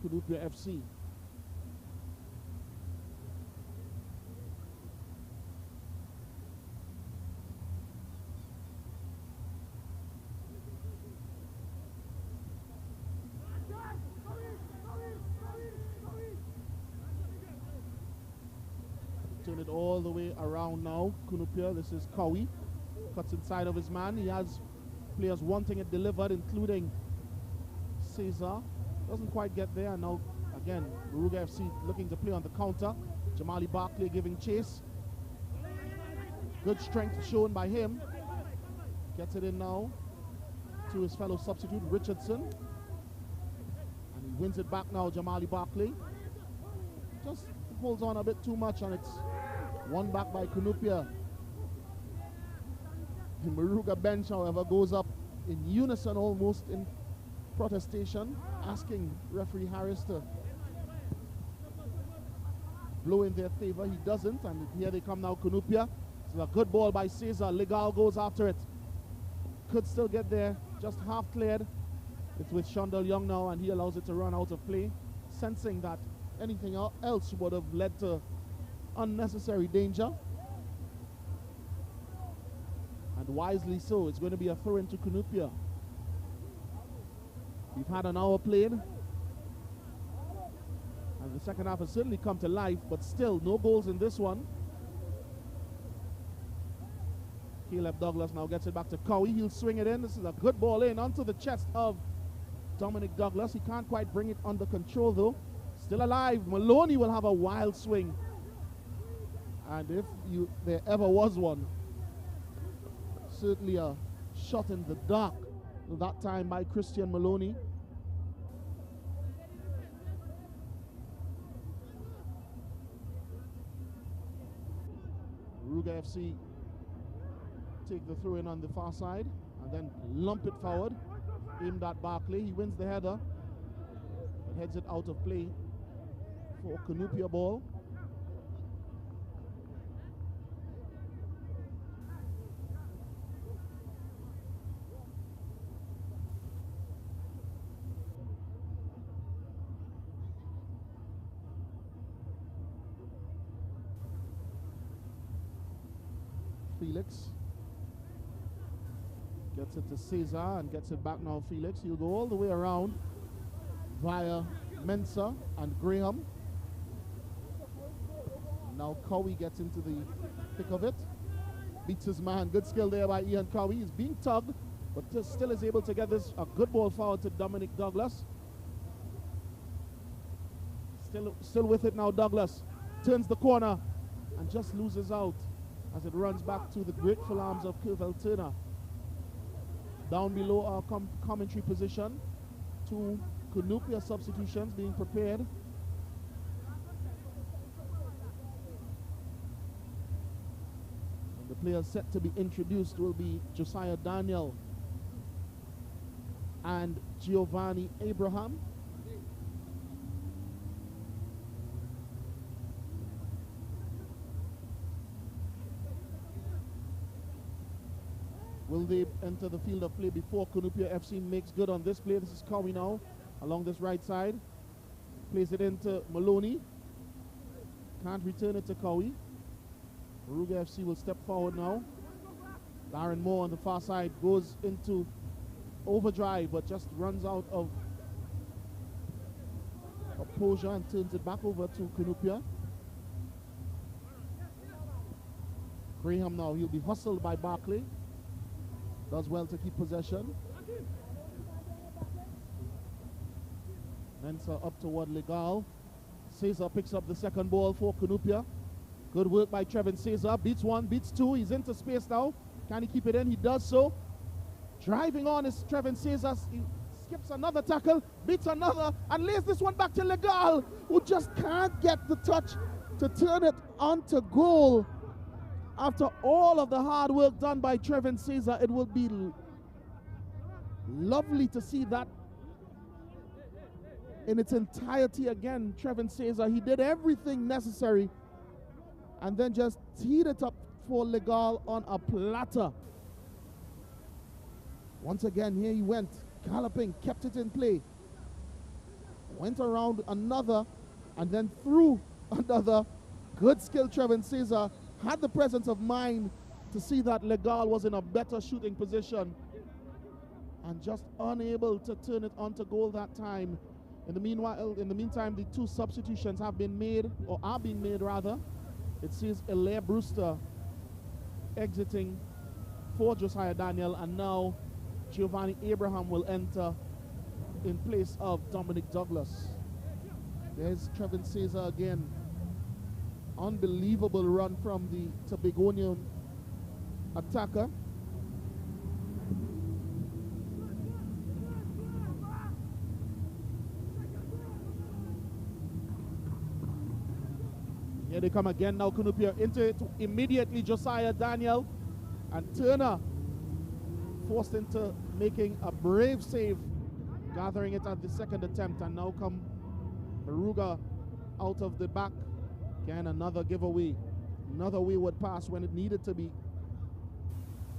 Cunupia FC. Turn it all the way around now. Cunupia, this is Cowie. Cuts inside of his man. He has players wanting it delivered, including Cesar. Doesn't quite get there. Now, again, Moruga FC looking to play on the counter. Jamali Barkley giving chase. Good strength shown by him. Gets it in now to his fellow substitute, Richardson. And he wins it back now, Jamali Barkley. Just holds on a bit too much, and it's won back by Cunupia. The Moruga bench, however, goes up in unison almost in protestation, asking referee Harris to blow in their favor. He doesn't, and here they come now, Cunupia. It's a good ball by Cesar. Legal goes after it. Could still get there, just half cleared. It's with Shondell Young now, and he allows it to run out of play, sensing that anything else would have led to unnecessary danger. And wisely so. It's going to be a throw into Cunupia. We've had an hour played, and the second half has certainly come to life, but still no goals in this one. Caleb Douglas now gets it back to Cowie. He'll swing it in. This is a good ball in onto the chest of Dominic Douglas. He can't quite bring it under control though. Still alive. Maloney will have a wild swing. And if there ever was one, certainly a shot in the dark that time by Christian Maloney. Moruga FC take the throw in on the far side and then lump it forward, aimed at Barkley. He wins the header, but heads it out of play for Cunupia ball. Felix gets it to Cesar and gets it back now. Felix, he'll go all the way around via Mensah and Graham. Now Cowie gets into the thick of it, beats his man. Good skill there by Ian Cowie. He's being tugged, but still is able to get this a good ball forward to Dominic Douglas. Still with it now. Douglas turns the corner and just loses out as it runs back to the grateful arms of Kirvel Turner. Down below our commentary position, two Cunupia substitutions being prepared. And the players set to be introduced will be Josiah Daniel and Giovanni Abraham. Will they enter the field of play before Cunupia FC makes good on this play? This is Cowie now along this right side. Plays it into Maloney. Can't return it to Cowie. Moruga FC will step forward now. Darren Moore on the far side goes into overdrive, but just runs out of composure and turns it back over to Cunupia. Graham now, he'll be hustled by Barkley. Does well to keep possession. Mensah up toward Legal. Cesar picks up the second ball for Cunupia. Good work by Trevin Cesar. Beats one, beats two. He's into space now. Can he keep it in? He does so. Driving on is Trevin Cesar. He skips another tackle, beats another, and lays this one back to Legal, who just can't get the touch to turn it onto goal. After all of the hard work done by Trevin Cesar, it will be lovely to see that in its entirety again. Trevin Cesar, he did everything necessary and then just teed it up for Legal on a platter. Once again, here he went, galloping, kept it in play. Went around another and then through another. Good skill, Trevin Cesar. Had the presence of mind to see that Legal was in a better shooting position and just unable to turn it onto goal that time. In the meantime, the two substitutions have been made, or are being made rather. It sees Elaire Brewster exiting for Josiah Daniel, and now Giovanni Abraham will enter in place of Dominic Douglas. There's Trevin Caesar again. Unbelievable run from the Tobagonian attacker. Here they come again now. Cunupia into it immediately. Josiah Daniel and Turner forced into making a brave save, gathering it at the second attempt, and now come Moruga out of the back. Again, another giveaway. Another wayward pass when it needed to be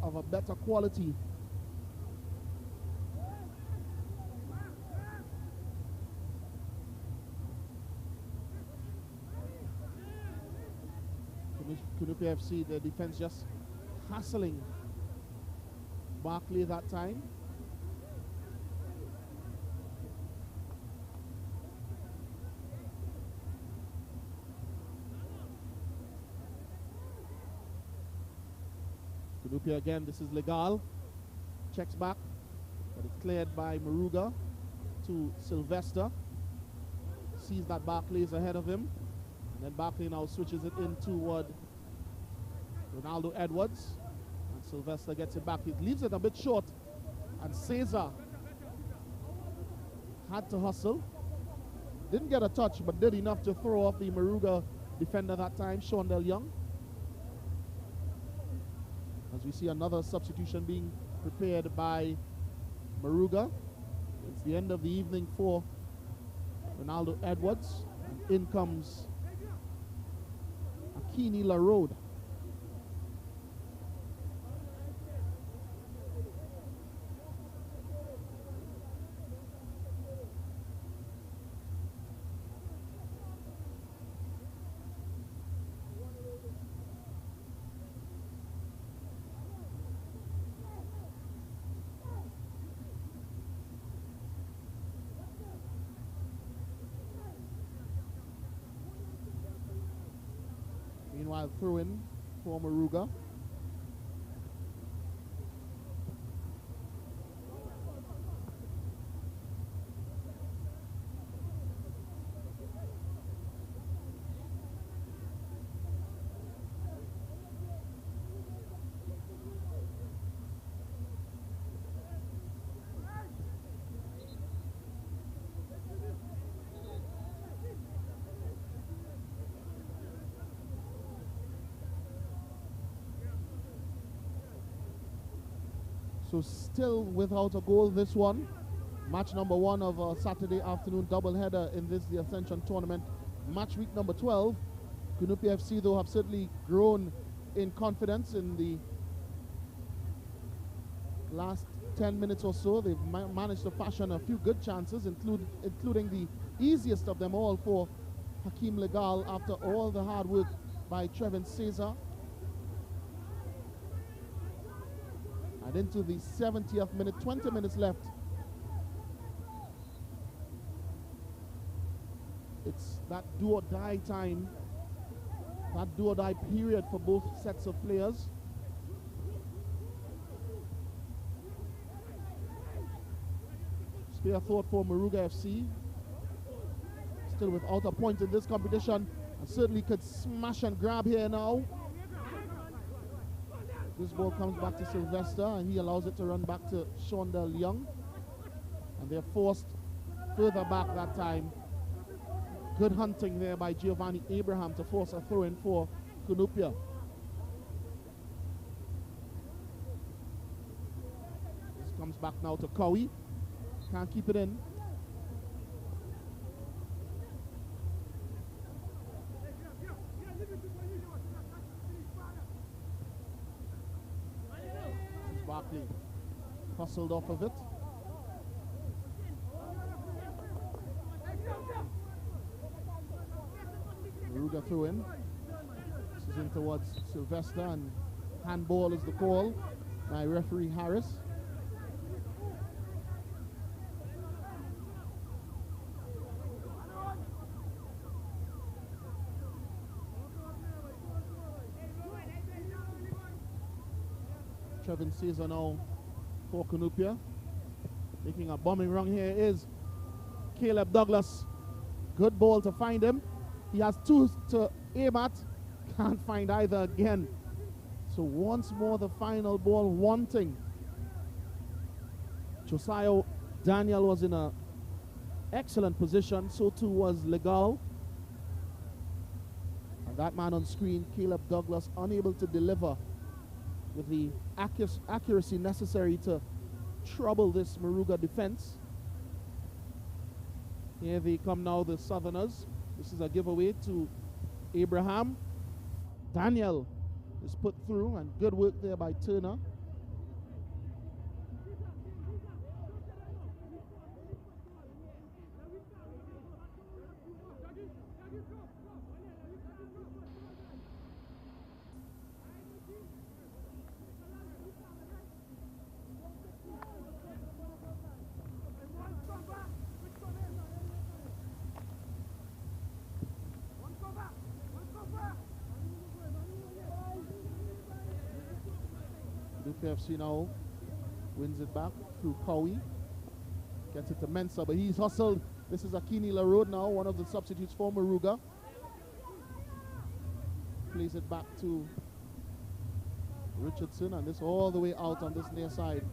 of a better quality. Cunupia FC, the defense just hassling Barkley that time. Cunupia again, this is Legal. Checks back, but it's cleared by Moruga to Sylvester. Sees that Barkley is ahead of him. And then Barkley now switches it in toward Ronaldo Edwards. And Sylvester gets it back. He leaves it a bit short. And Caesar had to hustle. Didn't get a touch, but did enough to throw off the Moruga defender that time, Shondell Young. As we see another substitution being prepared by Moruga. It's the end of the evening for Ronaldo Edwards. And in comes Akini LaRode. Meanwhile, throw in for Moruga. So still without a goal, this one. Match number 1 of a Saturday afternoon doubleheader in this, the Ascension tournament. Match week number 12. Cunupia FC, though, have certainly grown in confidence in the last 10 minutes or so. They've managed to fashion a few good chances, including the easiest of them all for Hakeem Legal after all the hard work by Trevin Caesar. And into the 70th minute, 20 minutes left. It's that do-or-die time, that do-or-die period for both sets of players. Spare thought for Moruga FC. Still without a point in this competition, and certainly could smash and grab here now. This ball comes back to Sylvester, and he allows it to run back to Shondell Young. And they're forced further back that time. Good hunting there by Giovanni Abraham to force a throw-in for Cunupia. This comes back now to Cowie. Can't keep it in. Barkley hustled off of it. Moruga threw in. This is in towards Sylvester, and handball is the call by referee Harris. Trevin Caesar now for Cunupia. Making a bombing run here is Caleb Douglas. Good ball to find him. He has two to aim at. Can't find either again. So once more the final ball wanting. Josiah Daniel was in an excellent position. So too was Legal. And that man on screen, Caleb Douglas, unable to deliver with the accuracy necessary to trouble this Moruga defense. Here they come now, the Southerners. This is a giveaway to Abraham. Daniel is put through, and good work there by Turner. FC now wins it back through Cowie. Gets it to Mensah, but he's hustled. This is Akini LaRoad now, one of the substitutes for Moruga. Plays it back to Richardson, and this all the way out on this near side.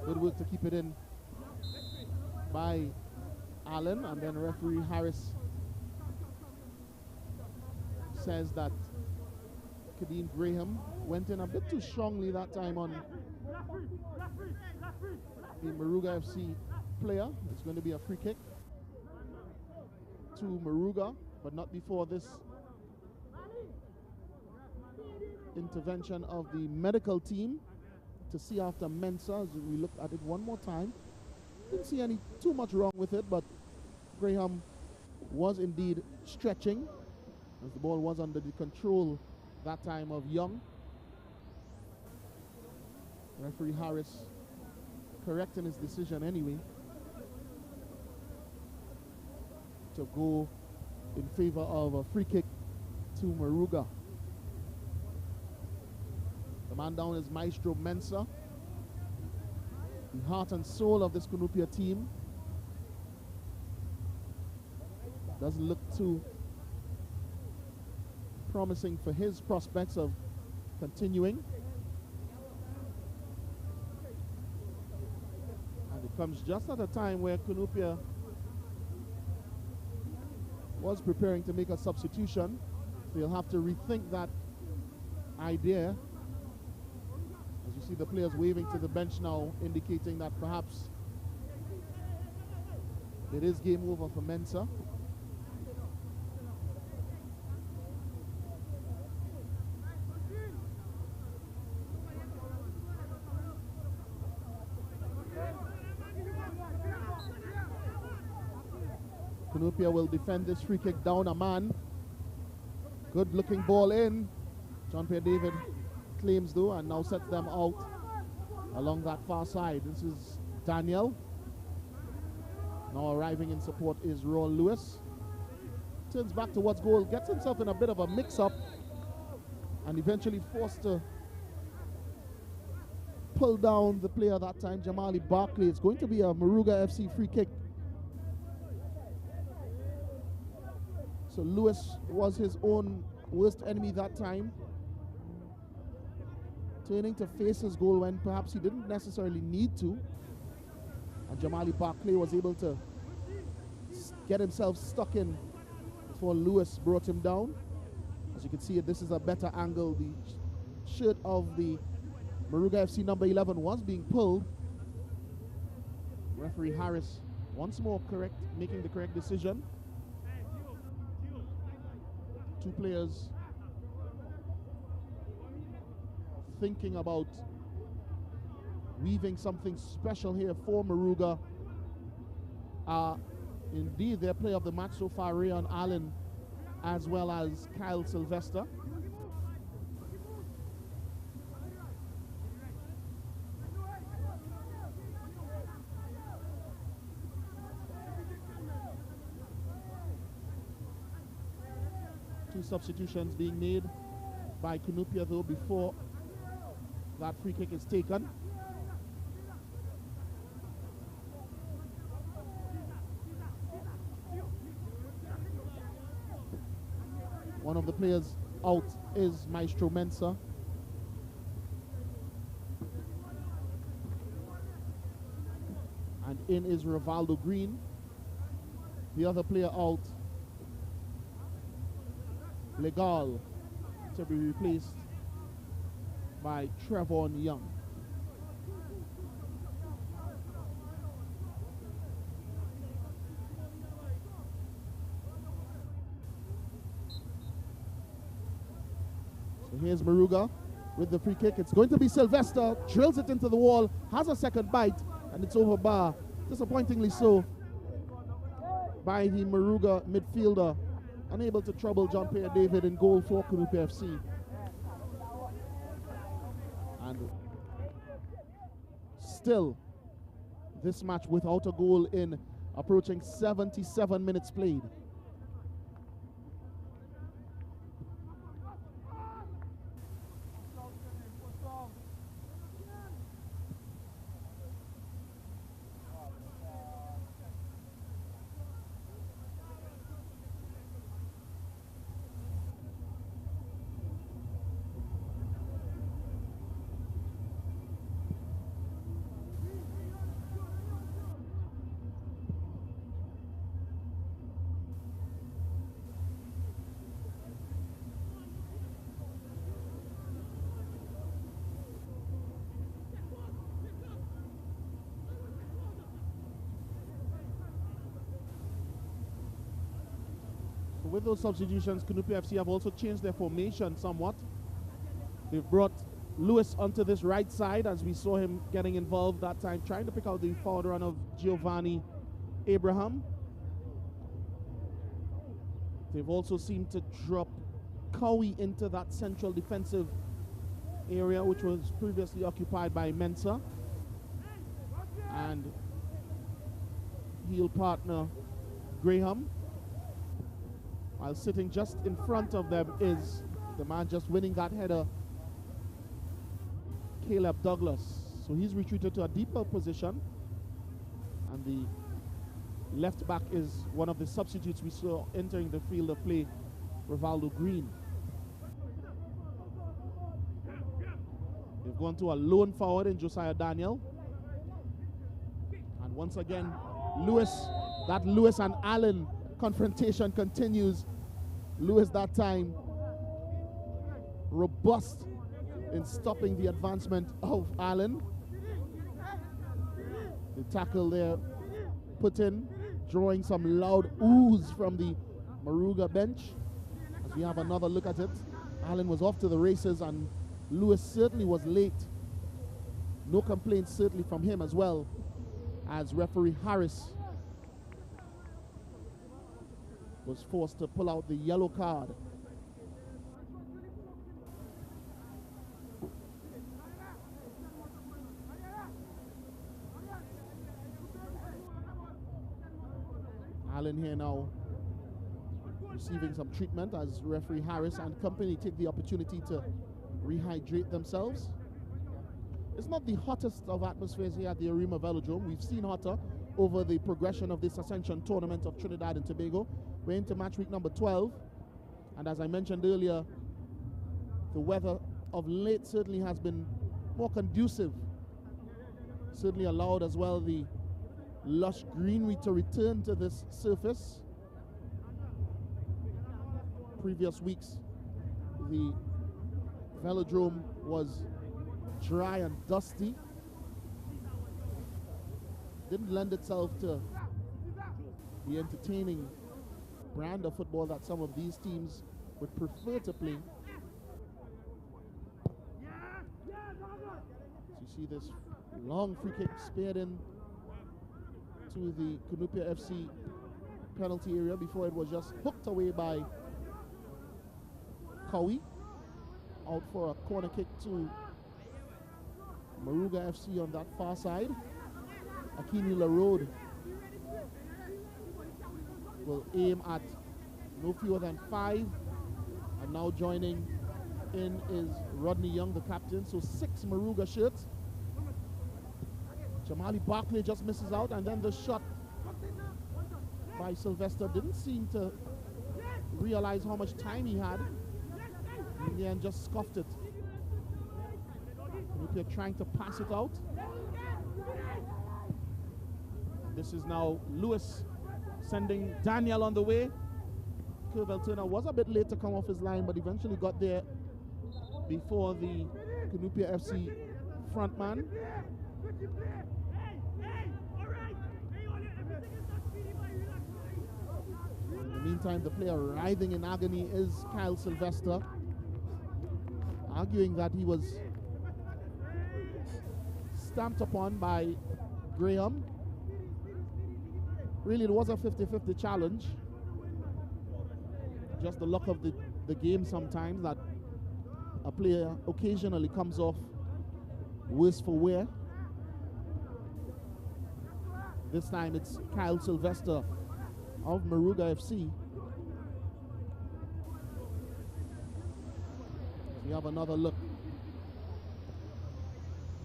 Good work to keep it in by Allen, and then referee Harris says that Kadeem Graham went in a bit too strongly that time on the Moruga FC player. It's going to be a free kick to Moruga, but not before this intervention of the medical team to see after Mensah. As we look at it one more time, didn't see any too much wrong with it, but Graham was indeed stretching as the ball was under the control that time of Young. Referee Harris correcting his decision anyway to go in favor of a free kick to Moruga. The man down is Maestro Mensah, the heart and soul of this Cunupia team. Doesn't look too promising for his prospects of continuing. And it comes just at a time where Cunupia was preparing to make a substitution. They'll have to rethink that idea. As you see the players waving to the bench now, indicating that perhaps it is game over for Mensah. Cunupia will defend this free kick down a man. Good looking ball in. John Pierre David claims though, and now sets them out along that far side. This is Daniel. Now arriving in support is Ron Lewis. Turns back towards goal, gets himself in a bit of a mix-up, and eventually forced to pull down the player that time, Jamali Barkley. It's going to be a Moruga FC free kick. So Lewis was his own worst enemy that time, turning to face his goal when perhaps he didn't necessarily need to. And Jamali Barkley was able to get himself stuck in before Lewis brought him down. As you can see, this is a better angle. The shirt of the Moruga FC number 11 was being pulled. Referee Harris once more making the correct decision. Two players thinking about weaving something special here for Moruga. Indeed, their player of the match so far, Rayon Allen, as well as Kyle Sylvester. Two substitutions being made by Cunupia though before that free kick is taken. One of the players out is Maestro Mensah. And in is Rivaldo Green. The other player out, Legal, to be replaced by Trevon Young. So here's Moruga with the free kick. It's going to be Sylvester, drills it into the wall, has a second bite, and it's over bar. Disappointingly so by the Moruga midfielder, unable to trouble John-Pierre David in goal for Cunupia FC. And still, this match without a goal in approaching 77 minutes played. With those substitutions, Cunupia FC have also changed their formation somewhat. They've brought Lewis onto this right side, as we saw him getting involved that time, trying to pick out the forward run of Giovanni Abraham. They've also seemed to drop Cowie into that central defensive area, which was previously occupied by Mensah. And heel partner Graham. While sitting just in front of them is the man just winning that header, Caleb Douglas. So he's retreated to a deeper position. And the left back is one of the substitutes we saw entering the field of play, Rivaldo Green. They've gone to a lone forward in Josiah Daniel. And once again, that Lewis and Allen confrontation continues. Lewis that time robust in stopping the advancement of Allen. The tackle there put in, drawing some loud oohs from the Moruga bench. As we have another look at it, Allen was off to the races and Lewis certainly was late. No complaints certainly from him as well, as referee Harris was forced to pull out the yellow card. Allen here now receiving some treatment as referee Harris and company take the opportunity to rehydrate themselves. It's not the hottest of atmospheres here at the Arima Velodrome. We've seen hotter over the progression of this Ascension tournament of Trinidad and Tobago. We're into match week number 12, and as I mentioned earlier, the weather of late certainly has been more conducive. Certainly allowed as well the lush greenery to return to this surface. Previous weeks, the velodrome was dry and dusty. Didn't lend itself to the entertaining brand of football that some of these teams would prefer to play. So you see this long free kick speared in to the Cunupia FC penalty area before it was just hooked away by Cowie. Out for a corner kick to Moruga FC on that far side. Akini LaRoad will aim at no fewer than 5, and now joining in is Rodney Young, the captain. So 6 Moruga shirts. Jamali Barkley just misses out, and then the shot by Sylvester didn't seem to realize how much time he had. In the end, just scuffed it. Cunupia trying to pass it out. This is now Lewis sending Daniel on the way. Curvel Turner was a bit late to come off his line, but eventually got there before the Cunupia FC frontman. In the meantime, the player writhing in agony is Kyle Sylvester, arguing that he was stamped upon by Graham. Really, it was a 50-50 challenge. Just the luck of the game sometimes that a player occasionally comes off worse for wear. This time it's Kyle Sylvester of Moruga FC. We have another look.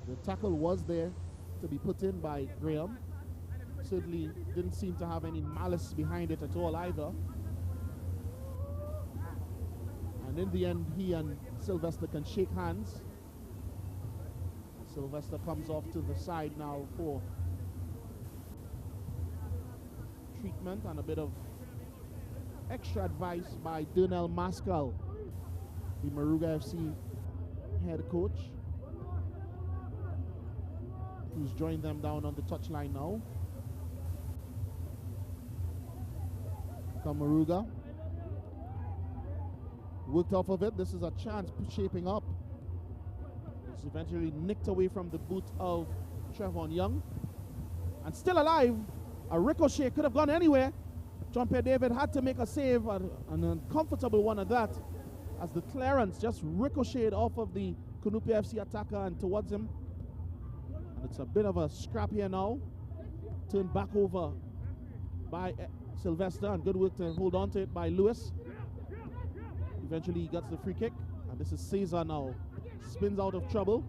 The tackle was there to be put in by Graham. Certainly didn't seem to have any malice behind it at all either. And in the end, he and Sylvester can shake hands. Sylvester comes off to the side now for treatment and a bit of extra advice by Dernell Maskell, the Moruga FC head coach, who's joined them down on the touchline now. Come Moruga. Worked off of it. This is a chance shaping up. It's eventually nicked away from the boot of Trevon Young. And still alive. A ricochet could have gone anywhere. John Pierre David had to make a save, an uncomfortable one at that, as the clearance just ricocheted off of the Cunupia FC attacker and towards him. And it's a bit of a scrap here now. Turned back over by Sylvester, and good work to hold on to it by Lewis. Eventually he gets the free kick, and this is Cesar now. Spins out of trouble.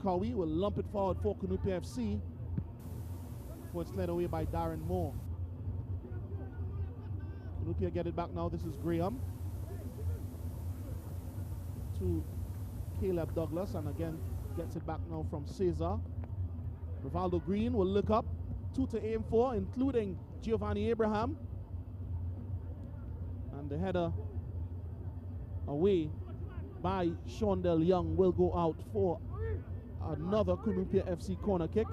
Cowie will lump it forward for Cunupia FC before it's led away by Darren Moore. Cunupia get it back now. This is Graham to Caleb Douglas, and again gets it back now from Cesar. Rivaldo Green will look up. 2 to aim for, including Giovanni Abraham. And the header away by Shondell Young will go out for another Cunupia FC corner kick.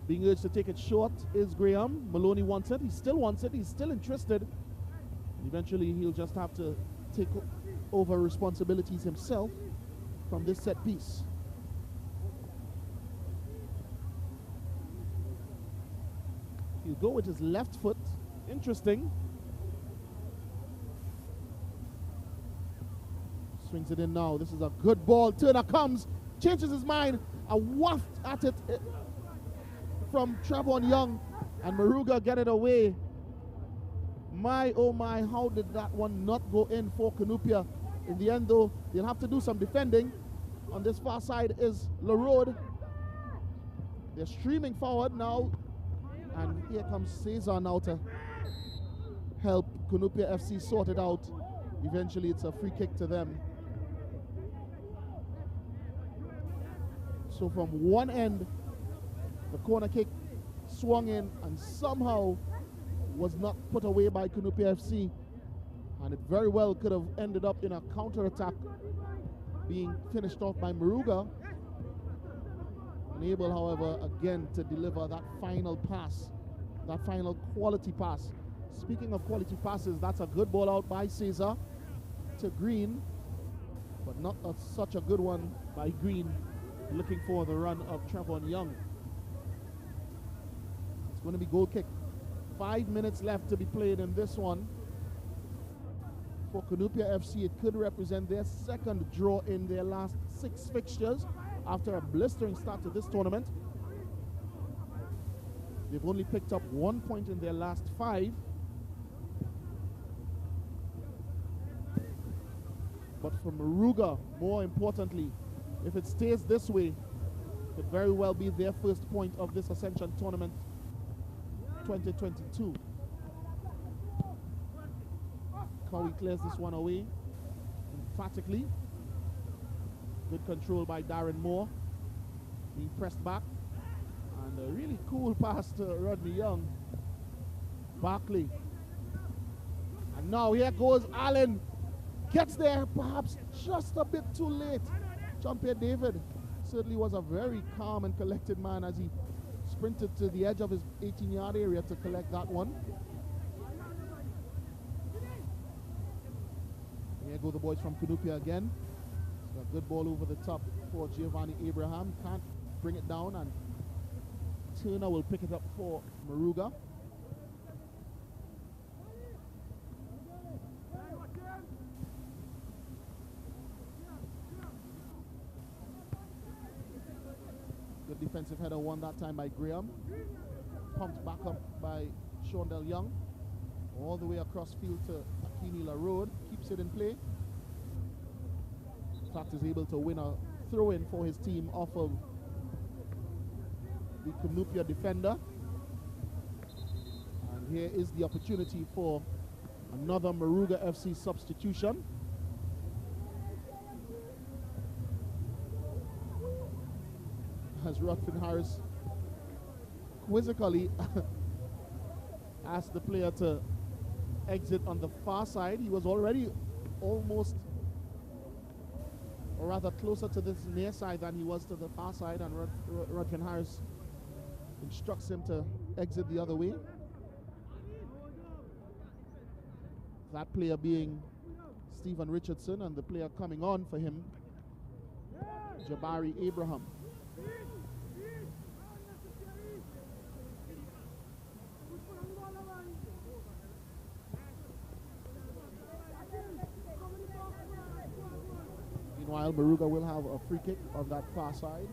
Being urged to take it short is Graham. Maloney wants it. He still wants it. He's still interested. Eventually, he'll just have to take over responsibilities himself from this set piece. He'll go with his left foot. Interesting. Swings it in now. This is a good ball. Turner comes, changes his mind. A waft at it from Trevon Young, and Moruga get it away. My, oh my, how did that one not go in for Cunupia? In the end, though, they'll have to do some defending. On this far side is LaRode. They're streaming forward now, and here comes Cesar now to help Cunupia FC sort it out. Eventually, it's a free kick to them. So from one end, the corner kick swung in and somehow was not put away by Cunupia FC. And it very well could have ended up in a counter-attack being finished off by Moruga. Unable, however, again to deliver that final pass, that final quality pass. Speaking of quality passes, that's a good ball out by Cesar to Green, but not such a good one by Green, looking for the run of Trevon Young. It's going to be goal kick. 5 minutes left to be played in this one. For Cunupia FC, it could represent their second draw in their last 6 fixtures after a blistering start to this tournament. They've only picked up 1 point in their last 5. But for Moruga, more importantly, if it stays this way, it could very well be their first point of this Ascension tournament 2022. Cowie clears this one away emphatically. Good control by Darren Moore. Being pressed back. And a really cool pass to Rodney Young. Barkley. And now here goes Allen. Gets there perhaps just a bit too late. Jean-Pierre David certainly was a very calm and collected man as he sprinted to the edge of his 18-yard area to collect that one. Here go the boys from Cunupia again. So a good ball over the top for Giovanni Abraham. Can't bring it down, and Turner will pick it up for Moruga. Good defensive header won that time by Graham. Pumped back up by Shondell Young. All the way across field to Akinila Road. Keeps it in play. In fact, is able to win a throw-in for his team off of the Cunupia defender. And here is the opportunity for another Moruga FC substitution. As Rodfin Harris quizzically asked the player to exit on the far side. He was already almost, or rather closer to this near side than he was to the far side, and Rodfin Harris instructs him to exit the other way. That player being Stephen Richardson, and the player coming on for him, Jabari Abraham. Meanwhile, Moruga will have a free kick on that far side.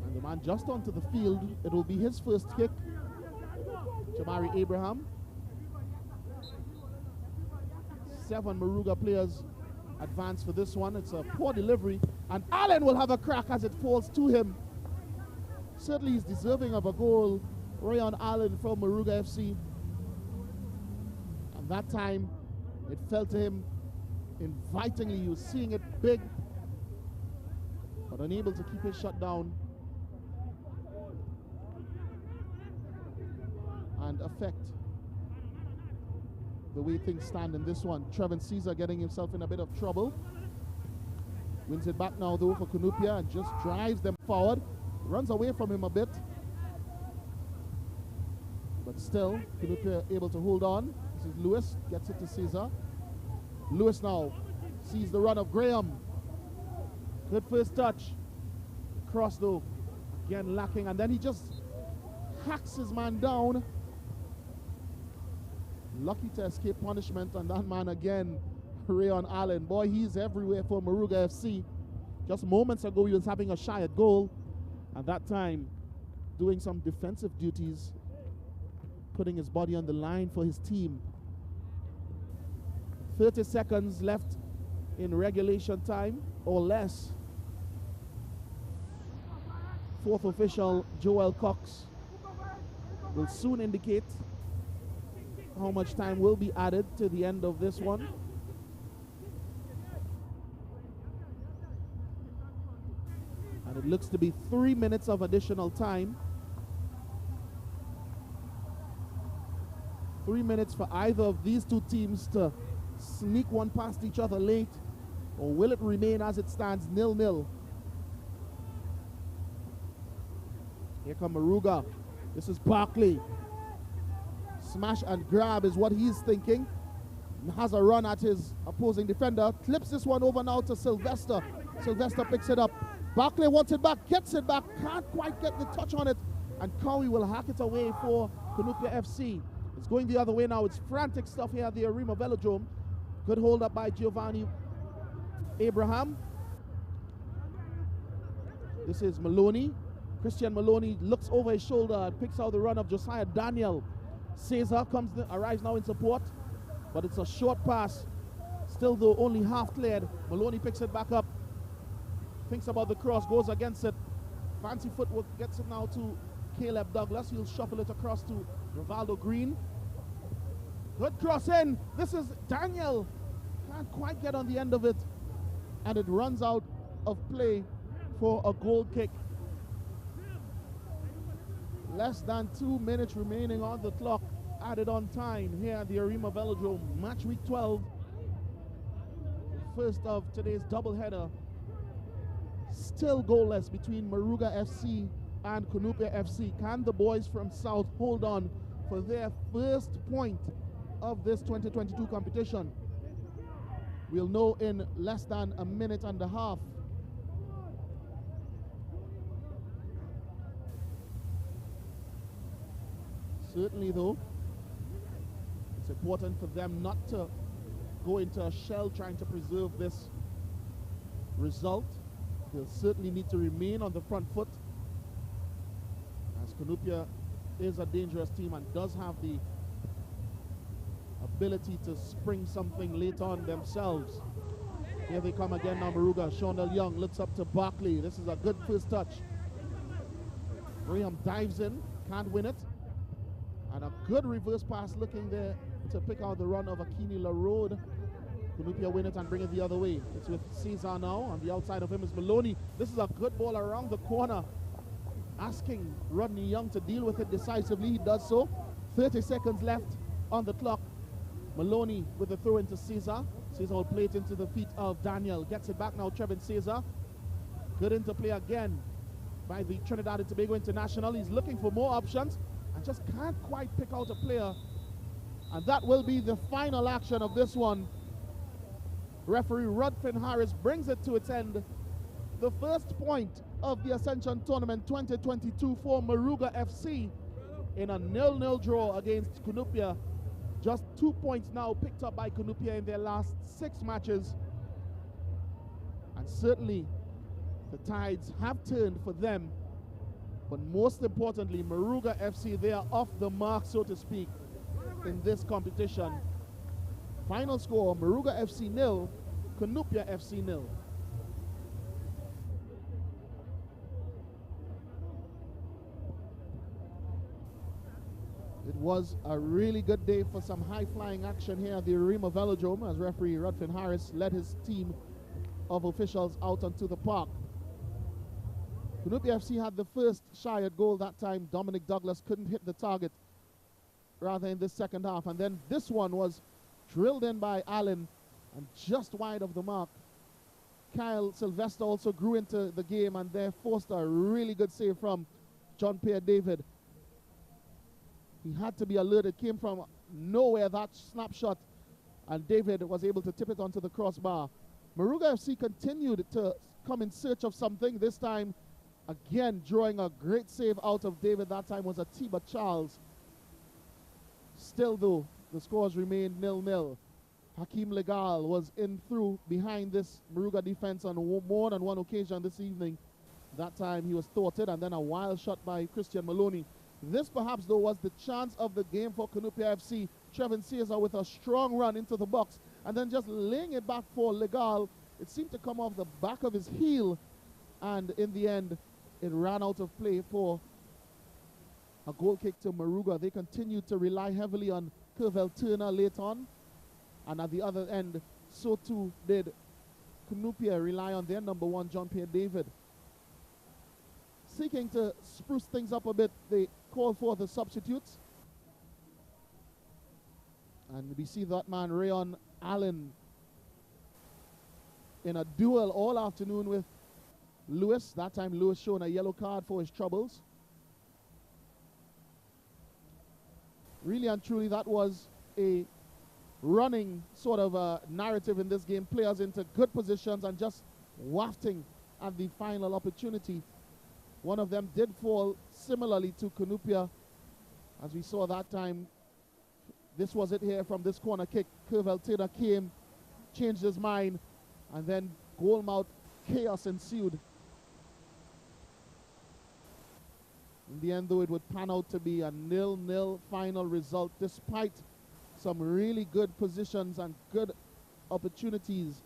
And the man just onto the field, it will be his first kick. Jamari Abraham. 7 Moruga players advance for this one. It's a poor delivery, and Allen will have a crack as it falls to him. Certainly he's deserving of a goal. Rayon Allen from Moruga FC. And that time, it fell to him invitingly. He was seeing it big, but unable to keep his shot down and affect the way things stand in this one. Trevin Caesar getting himself in a bit of trouble. Wins it back now though for Cunupia and just drives them forward. Runs away from him a bit. But still, Cunupia able to hold on. This is Lewis, gets it to Caesar. Lewis now sees the run of Graham. Good first touch. Cross though, again lacking, and then he just hacks his man down. Lucky to escape punishment, and that man again, Rayon Allen. Boy, he's everywhere for Moruga FC. Just moments ago, he was having a shy at goal, and that time, doing some defensive duties, putting his body on the line for his team. 30 seconds left in regulation time, or less. Fourth official, Joel Cox, will soon indicate how much time will be added to the end of this one. And it looks to be 3 minutes of additional time. 3 minutes for either of these two teams to sneak one past each other late, or will it remain as it stands 0-0? Here come Moruga. This is Barkley. Smash and grab is what he's thinking. Has a run at his opposing defender. Clips this one over now to Sylvester. Sylvester picks it up. Barkley wants it back, gets it back, can't quite get the touch on it, and Cowie will hack it away for Cunupia FC. It's going the other way now. It's frantic stuff here at the Arima Velodrome. Good hold up by Giovanni Abraham. This is Maloney. Christian Maloney looks over his shoulder and picks out the run of Josiah Daniel. Caesar arrives now in support, but it's a short pass. Still though, only half cleared. Maloney picks it back up. Thinks about the cross, goes against it. Fancy footwork gets it now to Caleb Douglas. He'll shuffle it across to Rivaldo Green. Good cross in. This is Daniel. Can't quite get on the end of it. And it runs out of play for a goal kick. Less than 2 minutes remaining on the clock. Added on time here at the Arima Velodrome. Match week 12. First of today's doubleheader. Still goalless between Moruga FC and Cunupia FC. Can the boys from South hold on for their first point of this 2022 competition? We'll know in less than a minute and a half. Certainly though, it's important for them not to go into a shell trying to preserve this result. They'll certainly need to remain on the front foot, as Cunupia is a dangerous team and does have the ability to spring something late on themselves. Here they come again now, Moruga. Shondell Young looks up to Barkley. This is a good first touch. Graham dives in, can't win it. And a good reverse pass looking there to pick out the run of Akini LaRoad. Cunupia win it and bring it the other way. It's with Caesar now. On the outside of him is Maloney. This is a good ball around the corner. Asking Rodney Young to deal with it decisively. He does so. 30 seconds left on the clock. Maloney with the throw into Caesar. Caesar will play it into the feet of Daniel. Gets it back now, Trevin Caesar. Good interplay again by the Trinidad and Tobago International. He's looking for more options and just can't quite pick out a player. And that will be the final action of this one. Referee Rudfin Harris brings it to its end. The first point of the Ascension Tournament 2022 for Moruga FC in a 0-0 draw against Cunupia. Just 2 points now picked up by Cunupia in their last 6 matches. And certainly the tides have turned for them. But most importantly, Moruga FC, they are off the mark, so to speak, in this competition. Final score, Moruga FC 0, Cunupia FC 0. It was a really good day for some high-flying action here at the Arima Velodrome as referee Rudfin Harris led his team of officials out onto the park. Cunupia FC had the first shy at goal that time. Dominic Douglas couldn't hit the target rather in this second half. And then this one was drilled in by Allen and just wide of the mark. Kyle Sylvester also grew into the game and there forced a really good save from John Pierre David. He had to be alert. It came from nowhere, that snapshot, and David was able to tip it onto the crossbar. Moruga FC continued to come in search of something. This time, again, drawing a great save out of David. That time was Atiba Charles. Still, though, the scores remained 0-0. Hakeem Legal was in through behind this Moruga defense on more than one occasion this evening. That time he was thwarted, and then a wild shot by Christian Maloney. This perhaps, though, was the chance of the game for Cunupia FC. Trevin Caesar with a strong run into the box, and then just laying it back for Legal. It seemed to come off the back of his heel, and in the end, it ran out of play for a goal kick to Moruga. They continued to rely heavily on Kervel Turner late on, and at the other end, so too did Cunupia rely on their number one, John Pierre David. Seeking to spruce things up a bit, they call for the substitutes. And we see that man, Rayon Allen, in a duel all afternoon with Lewis. That time Lewis shown a yellow card for his troubles. Really and truly, that was a running sort of a narrative in this game. Players into good positions and just wafting at the final opportunity. One of them did fall similarly to Cunupia, as we saw that time. This was it here from this corner kick. Kervel Taylor came, changed his mind, and then goal mouth chaos ensued. In the end, though, it would pan out to be a 0-0 final result, despite some really good positions and good opportunities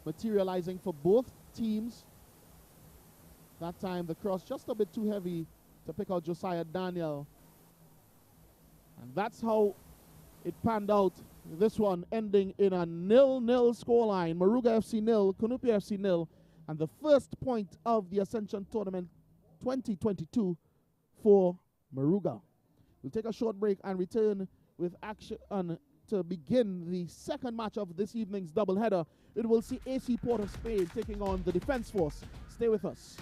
materializing for both teams. That time, the cross just a bit too heavy to pick out Josiah Daniel. And that's how it panned out. This one ending in a 0-0 scoreline. Moruga FC 0, Cunupia FC 0, and the first point of the Ascension Tournament 2022 for Moruga. We'll take a short break and return with action to begin the second match of this evening's doubleheader. It will see AC Port of Spain taking on the Defense Force. Stay with us.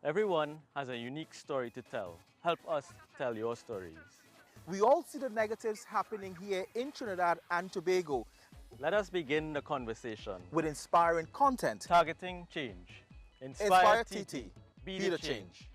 Everyone has a unique story to tell. Help us tell your stories. We all see the negatives happening here in Trinidad and Tobago. Let us begin the conversation with inspiring content. Targeting change. Inspire TT. Be the change.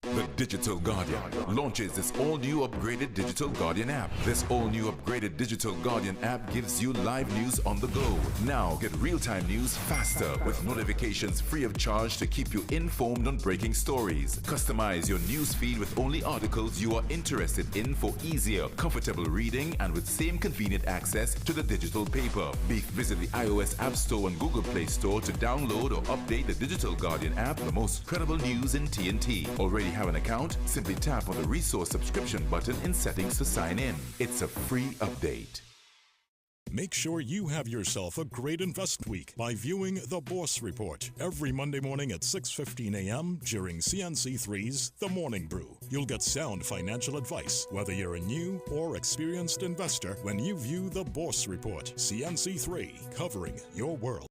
The Digital Guardian launches this all-new upgraded Digital Guardian app. This all-new upgraded Digital Guardian app gives you live news on the go. Now get real-time news faster with notifications free of charge to keep you informed on breaking stories. Customize your news feed with only articles you are interested in for easier, comfortable reading and with same convenient access to the digital paper. Visit the iOS App Store and Google Play Store to download or update the Digital Guardian app, the most credible news in TNT. Already have an account? Simply tap on the resource subscription button in settings to sign in. It's a free update. Make sure you have yourself a great invest week by viewing The Boss Report every Monday morning at 6:15 a.m. during CNC3's The Morning Brew. You'll get sound financial advice, whether you're a new or experienced investor, when you view The Boss Report. CNC3, covering your world.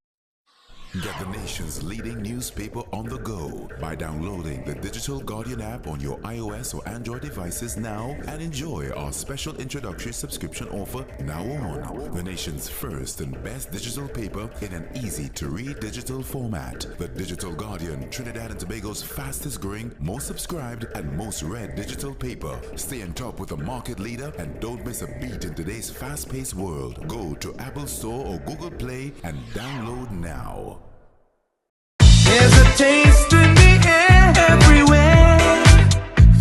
Get the nation's leading newspaper on the go by downloading the Digital Guardian app on your iOS or Android devices now and enjoy our special introductory subscription offer now on. The nation's first and best digital paper in an easy-to-read digital format. The Digital Guardian, Trinidad and Tobago's fastest growing, most subscribed and most read digital paper. Stay on top with the market leader and don't miss a beat in today's fast-paced world. Go to Apple Store or Google Play and download now. There's a taste in the air everywhere.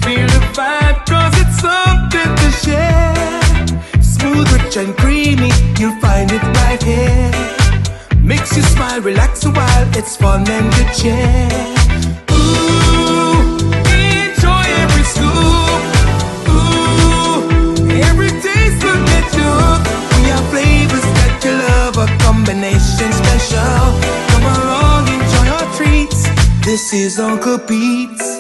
Feel the vibe cause it's something to share. Smooth, rich and creamy, you'll find it right here. Makes you smile, relax a while, it's fun and good cheer. Ooh, enjoy every scoop. Ooh, every taste will get you hooked. We have flavors that you love, a combination special. Come along, enjoy our treats. This is Uncle Pete's.